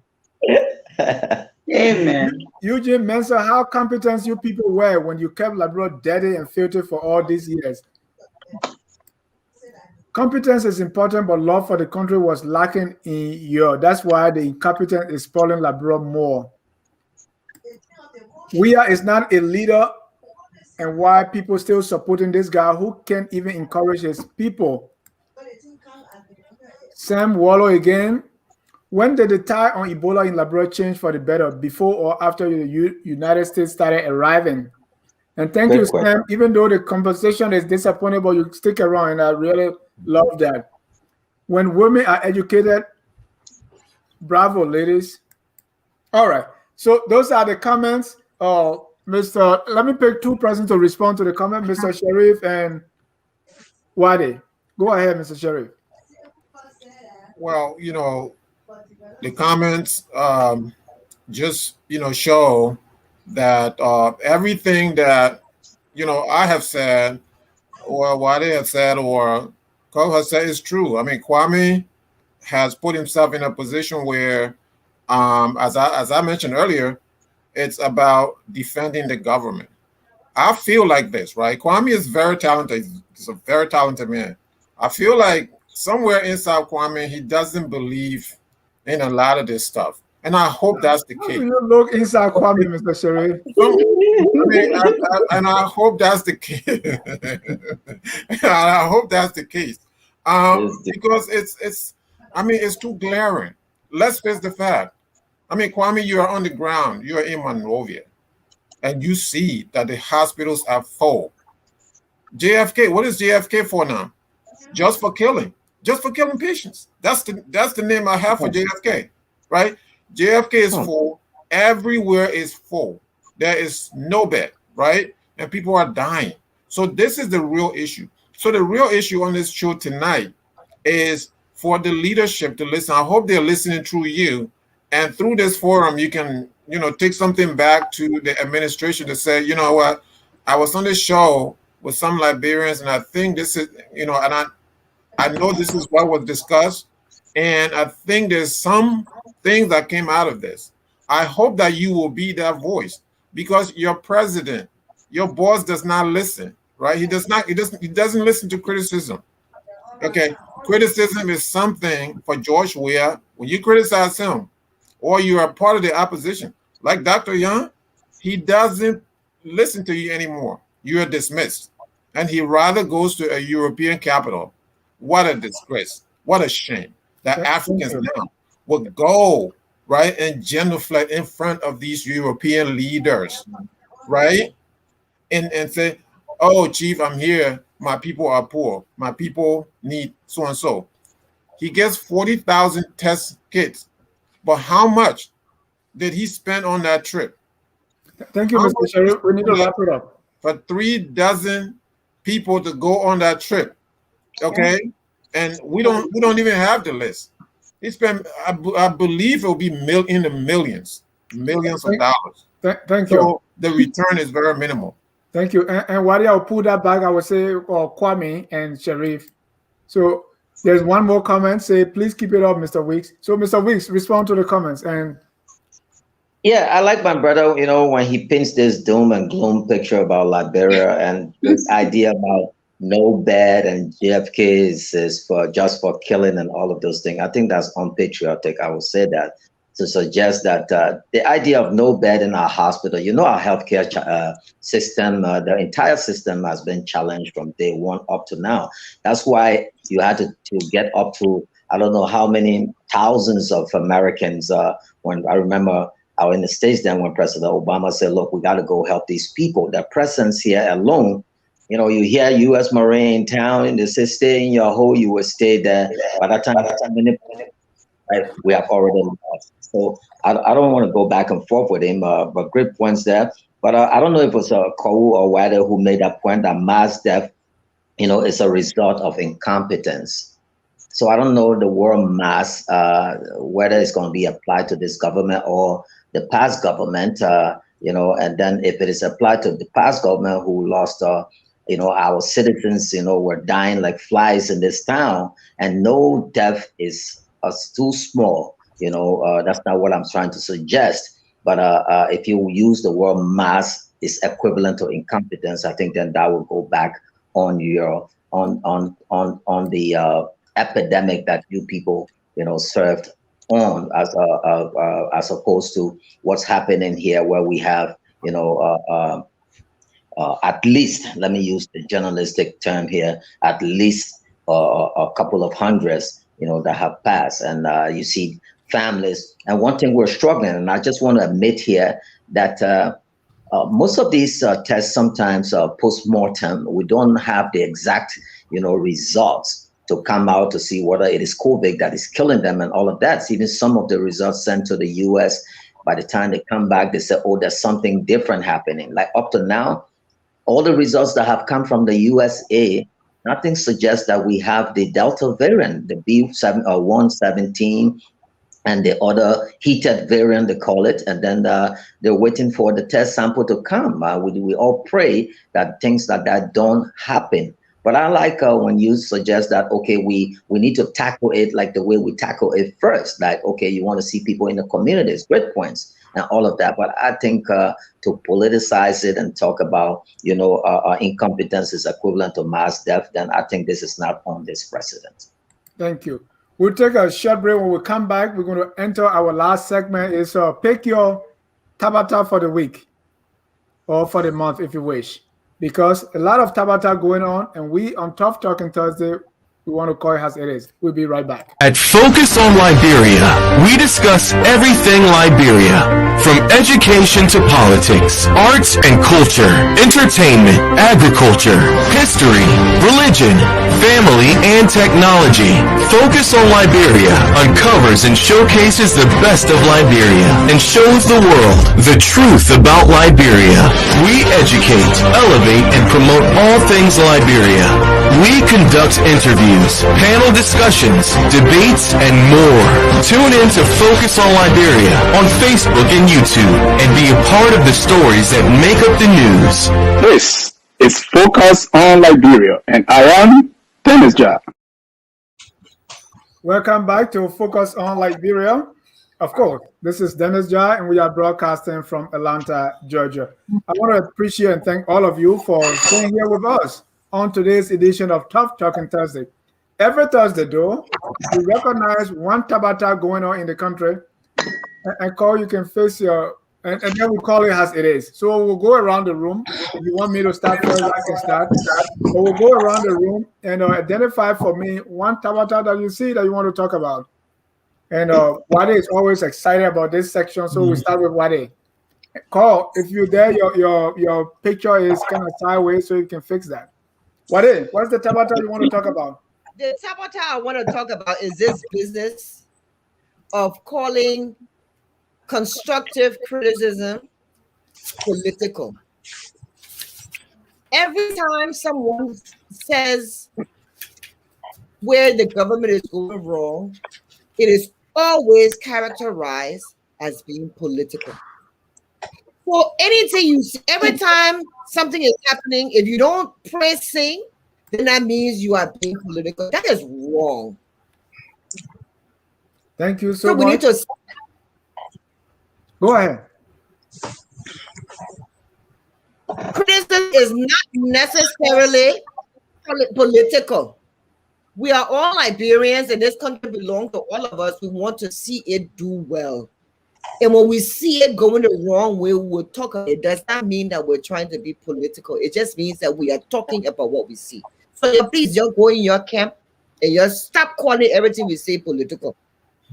Amen. Eugene Mensah, how competent you people were when you kept Liberia dirty and filthy for all these years. Competence is important, but love for the country was lacking in you. That's why the incompetent is spoiling Liberia more. Weah is not a leader, and why people still supporting this guy who can't even encourage his people. Sam Wallow again. When did the tide on Ebola in Liberia change for the better, before or after the United States started arriving? And thank you, Sam. Even though the conversation is disappointing, but you stick around, and I really love that. When women are educated, bravo, ladies. All right. So those are the comments. Let me pick two persons to respond to the comment, Mr. Sharif and Wade. Go ahead, Mr. Sharif. Well, the comments just, show that everything that, I have said or Wade have said or Cole has said is true. I mean, Kwame has put himself in a position where, as I mentioned earlier, it's about defending the government. I feel like this, right? Kwame is very talented. He's a very talented man. I feel like somewhere inside Kwame, he doesn't believe in a lot of this stuff. And I hope that's the case. You look inside Kwame, Mr. Sharif. And I hope that's the case. I hope that's the case. Because it's too glaring. Let's face the fact. I mean, Kwame, you are on the ground. You are in Monrovia. And you see that the hospitals are full. JFK, what is JFK for now? Just for killing. Just for killing patients. That's the name I have for JFK, right? JFK is full. Everywhere is full. There is no bed, right? And people are dying. So this is the real issue. So the real issue on this show tonight is for the leadership to listen. I hope they're listening through you. And through this forum, you can, take something back to the administration to say, you know what, I was on this show with some Liberians, and I think this is, and I know this is what was discussed, and I think there's some things that came out of this. I hope that you will be that voice, because your president, your boss does not listen, right? He doesn't listen to criticism. Okay, criticism is something for George Weah. When you criticize him, or you are part of the opposition, like Dr. Young, he doesn't listen to you anymore. You are dismissed. And he rather goes to a European capital. What a disgrace. What a shame that Africans now would go, right, and genuflect in front of these European leaders, right? And say, oh, Chief, I'm here. My people are poor. My people need so-and-so. He gets 40,000 test kits. But how much did he spend on that trip? Thank you, Mr. Sharif. We need to wrap it up. For 36 people to go on that trip, okay? And we don't even have the list. He spent, I believe it will be in the millions of dollars. Thank you. So the return is very minimal. Thank you. And while I'll pull that back, I would say Kwame and Sharif. So There's one more comment. Say, please keep it up, Mr. Weeks. So, Mr. Weeks, respond to the comments. And yeah, I like my brother, you know, when he paints this doom and gloom picture about Liberia and this idea about no bed and JFK is for just for killing and all of those things. I think that's unpatriotic. I would say that to suggest that the idea of no bed in our hospital, you know, our healthcare system, the entire system has been challenged from day one up to now. That's why you had to get up to, I don't know how many thousands of Americans. When I remember I was in the States then when President Obama said, look, we got to go help these people. Their presence here alone, you know, you hear U.S. Marine town and they say, stay in your hole, you will stay there. By that time, right, we have already lost. So I don't want to go back and forth with him, but great points there. But I don't know if it was Kou or Wade who made that point that mass death, you know, is a result of incompetence. So I don't know the word mass, whether it's going to be applied to this government or the past government, you know, and then if it is applied to the past government who lost, you know, our citizens, you know, were dying like flies in this town, and no death is too small, you know, that's not what I'm trying to suggest. But if you use the word mass is equivalent to incompetence, I think then that will go back on your on the epidemic that you people, you know, served on as opposed to what's happening here, where we have, you know, at least, let me use the journalistic term here, at least a couple of hundreds, you know, that have passed. And you see families. And one thing we're struggling, and I just want to admit here that most of these tests sometimes post-mortem, we don't have the exact, you know, results to come out to see whether it is COVID that is killing them and all of that. So even some of the results sent to the US, by the time they come back, they say, oh, there's something different happening. Like up to now, all the results that have come from the USA, nothing suggests that we have the Delta variant, the B117, and the other heated variant, they call it. And then they're waiting for the test sample to come. We all pray that things like that don't happen. But I like when you suggest that, okay, we need to tackle it like the way we tackle it first. Like, okay, you want to see people in the communities, great points, and all of that. But I think to politicize it and talk about, you know, incompetence is equivalent to mass death, then I think this is not on this precedent. thank you. We'll take a short break. When we come back, we're going to enter our last segment. Is pick your Tabata for the week or for the month, if you wish. Because a lot of Tabata going on, and we on Tough Talking Thursday, we want to call it as it is. We'll be right back. At Focus on Liberia, we discuss everything Liberia, from education to politics, arts and culture, entertainment, agriculture, history, religion, family, and technology. Focus on Liberia uncovers and showcases the best of Liberia and shows the world the truth about Liberia. We educate, elevate, and promote all things Liberia. We conduct interviews, panel discussions, debates, and more. Tune in to Focus on Liberia on Facebook and YouTube and be a part of the stories that make up the news. This is Focus on Liberia, and I am Dennis Jah. Welcome back to Focus on Liberia. Of course, this is Dennis Jah, and we are broadcasting from Atlanta, Georgia. I want to appreciate and thank all of you for being here with us on today's edition of Tough Talking Thursday. Every Thursday, though, we recognize one Tabata going on in the country, and call you can face your, and then we call it as it is. So we'll go around the room. If you want me to start first, I can start. But we'll go around the room and identify for me one Tabata that you see that you want to talk about. And Wade is always excited about this section, so we start with Wade. Call, if you're there, your picture is kind of sideways, so you can fix that. What's the Tabata you want to talk about? The Tabata I want to talk about is this business of calling constructive criticism political. Every time someone says where the government is going wrong, it is always characterized as being political. So anything you see, every time something is happening, if you don't press sing, then that means you are being political. That is wrong. Thank you so we much. need to go ahead. Criticism is not necessarily political. We are all Liberians, and this country belongs to all of us. We want to see it do well. And when we see it going the wrong way, we will talk about it. It does not mean that we're trying to be political. It just means that we are talking about what we see. So please, just go in your camp and just stop calling everything we say political.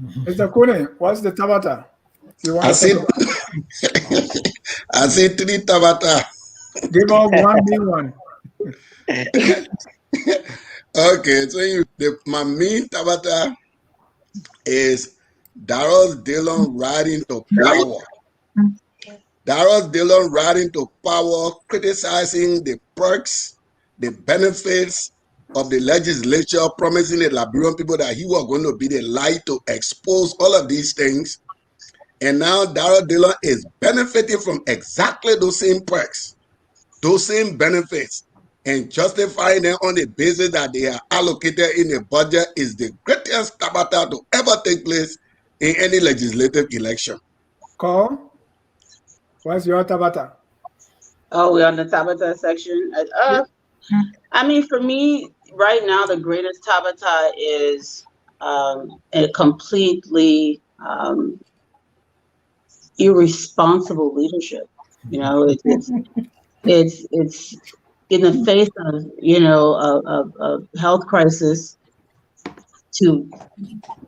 Mr. Kune, what's the Tabata? I see 3 Tabata. Give us one. Okay, so my main Tabata is Darius Dillon riding to power. Darius Dillon riding to power, criticizing the perks, the benefits of the legislature, promising the Liberian people that he was going to be the light to expose all of these things. And now Darius Dillon is benefiting from exactly those same perks, those same benefits, and justifying them on the basis that they are allocated in the budget is the greatest tabata to ever take place in any legislative election. Call. What's your Tabata? Oh, we're on the Tabata section. I mean, for me, right now, the greatest Tabata is a completely irresponsible leadership. You know, it's in the face of, you know, a health crisis, to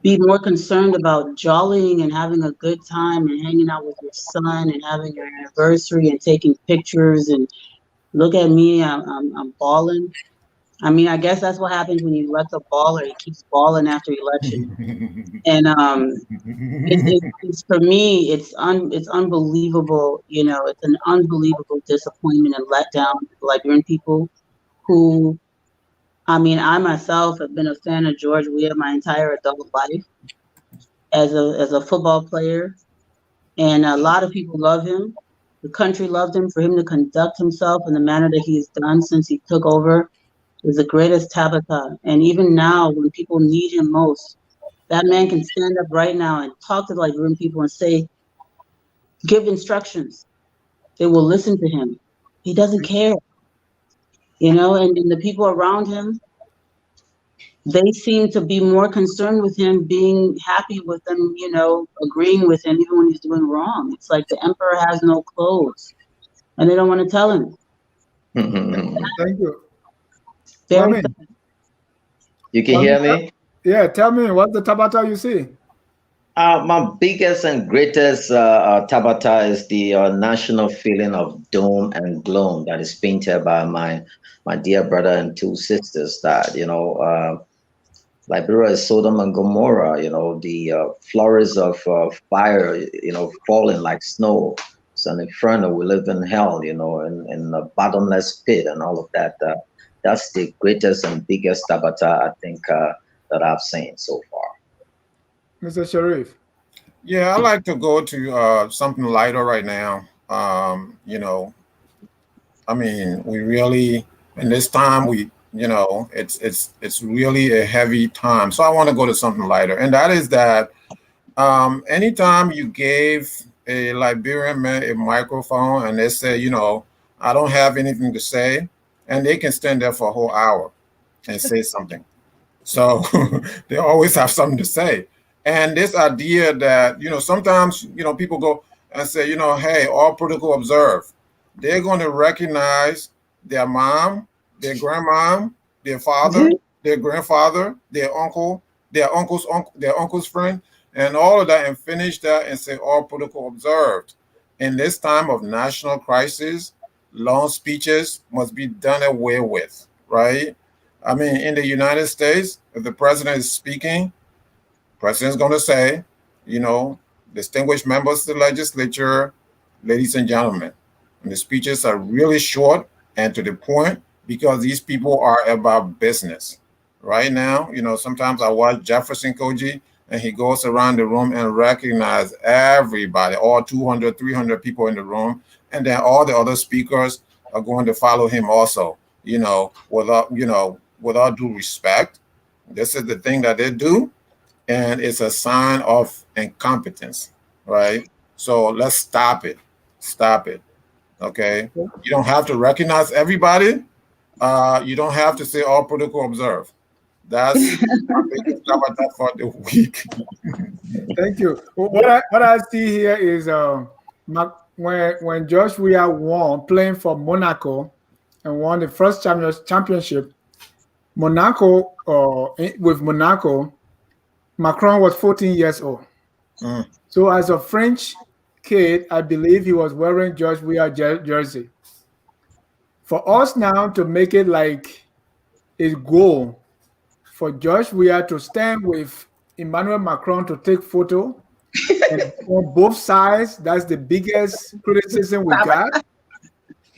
be more concerned about jollying and having a good time and hanging out with your son and having your anniversary and taking pictures and look at me, I'm balling. I mean, I guess that's what happens when you elect a baller. He keeps balling after election. And it's for me, it's unbelievable. You know, it's an unbelievable disappointment and letdown for Liberian people who, I mean, I myself have been a fan of George Weah my entire adult life as a football player. And a lot of people love him. The country loved him. For him to conduct himself in the manner that he's done since he took over is the greatest Tabata. And even now, when people need him most, that man can stand up right now and talk to the Liberian people and say, give instructions. They will listen to him. He doesn't care. You know, and the people around him, they seem to be more concerned with him being happy with them, you know, agreeing with him even when he's doing wrong. It's like the emperor has no clothes and they don't want to tell him. Thank you. Very you can hear me? Yeah, tell me, what's the Tabata you see? My biggest and greatest Tabata is the national feeling of doom and gloom that is painted by my dear brother and 2 sisters, that, you know, Liberia is Sodom and Gomorrah, you know, the flurries of fire, you know, falling like snow. It's an inferno. We live in hell, you know, in a bottomless pit and all of that. That's the greatest and biggest Tabata, I think, that I've seen so far. Mr. Sharif. Yeah, I like to go to something lighter right now. You know, I mean, we really, in this time, you know, it's really a heavy time. So I want to go to something lighter, and that is that anytime you gave a Liberian man a microphone and they say, you know, I don't have anything to say, and they can stand there for a whole hour and say something. So they always have something to say. And this idea that, you know, sometimes, you know, people go and say, you know, hey, all political observe. They're going to recognize their mom, their grandmom, their father, their grandfather, their uncle, their uncle's friend, and all of that, and finish that and say all political observed. In this time of national crisis, long speeches must be done away with, right? I mean, in the United States, if the president is speaking, president's going to say, you know, distinguished members of the legislature, ladies and gentlemen. And the speeches are really short and to the point because these people are about business. Right now, you know, sometimes I watch Jefferson Koji and he goes around the room and recognizes everybody, all 200, 300 people in the room. And then all the other speakers are going to follow him also. without due respect. This is the thing that they do, and it's a sign of incompetence, right? So let's stop it. Stop it. Okay. You don't have to recognize everybody. You don't have to say all protocol observed. That's about that for the week. Thank you. What I see here is when Josh Weah won playing for Monaco and won the first championship, Monaco with Monaco, Macron was 14 years old. So as a French kid, I believe he was wearing Josh Weah jersey. For us now to make it like a goal for Josh Weah to stand with Emmanuel Macron to take photo, and on both sides, that's the biggest criticism we got.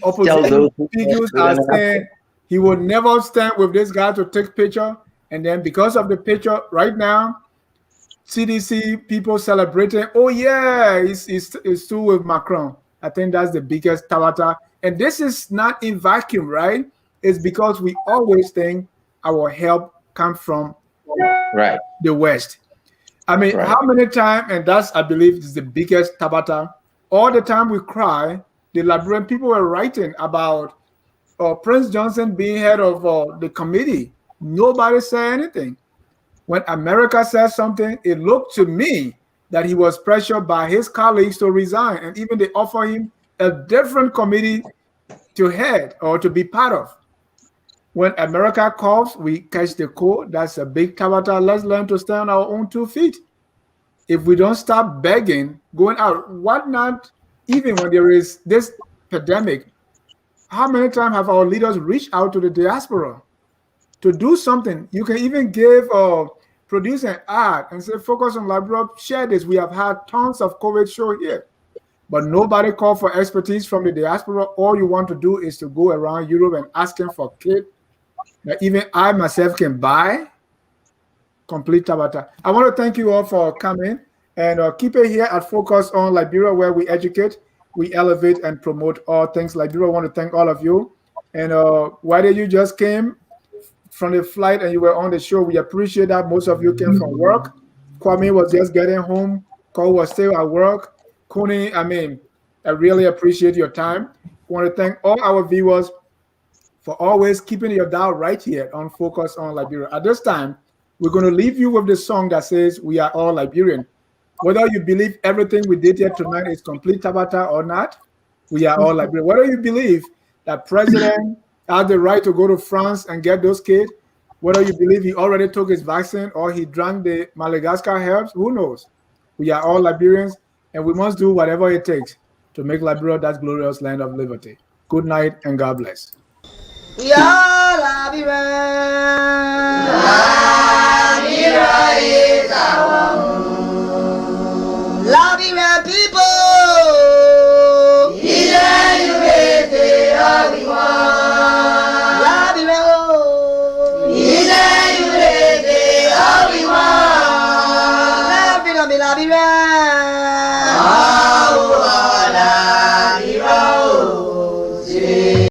Opposition figures are saying he would never stand with this guy to take picture, and then because of the picture right now, CDC people celebrating, oh yeah, he's still with Macron. I think that's the biggest tabata. And this is not in vacuum, right? It's because we always think our help comes from the West. I mean, how many times, and that's, I believe, is the biggest tabata, all the time we cry, the Liberian people were writing about Prince Johnson being head of the committee. Nobody said anything. When America said something, it looked to me that he was pressured by his colleagues to resign, and even they offer him a different committee to head or to be part of. When America coughs, we catch the cold. That's a big tabata. Let's learn to stand on our own 2 feet. If we don't stop begging, going out, what not, even when there is this pandemic, how many times have our leaders reached out to the diaspora to do something? You can even give produce an ad and say, focus on Liberia, share this. We have had tons of COVID show here, but nobody called for expertise from the diaspora. All you want to do is to go around Europe and asking for kit that even I myself can buy. Complete tabata. I want to thank you all for coming, and keep it here at Focus on Liberia, where we educate, we elevate, and promote all things Liberia. I want to thank all of you. And whether you just came from the flight and you were on the show, we appreciate that. Most of you came from work. Kwame was just getting home. Cole was still at work. Kuni, I really appreciate your time. I want to thank all our viewers for always keeping your dial right here on Focus on Liberia. At this time, we're going to leave you with the song that says, we are all Liberian. Whether you believe everything we did here tonight is complete tabata or not, we are all Liberian. Whether you believe that President had the right to go to France and get those kids, whether you believe he already took his vaccine or he drank the Madagascar herbs, who knows? We are all Liberians, and we must do whatever it takes to make Liberia that glorious land of liberty. Good night and God bless. We are Liberians.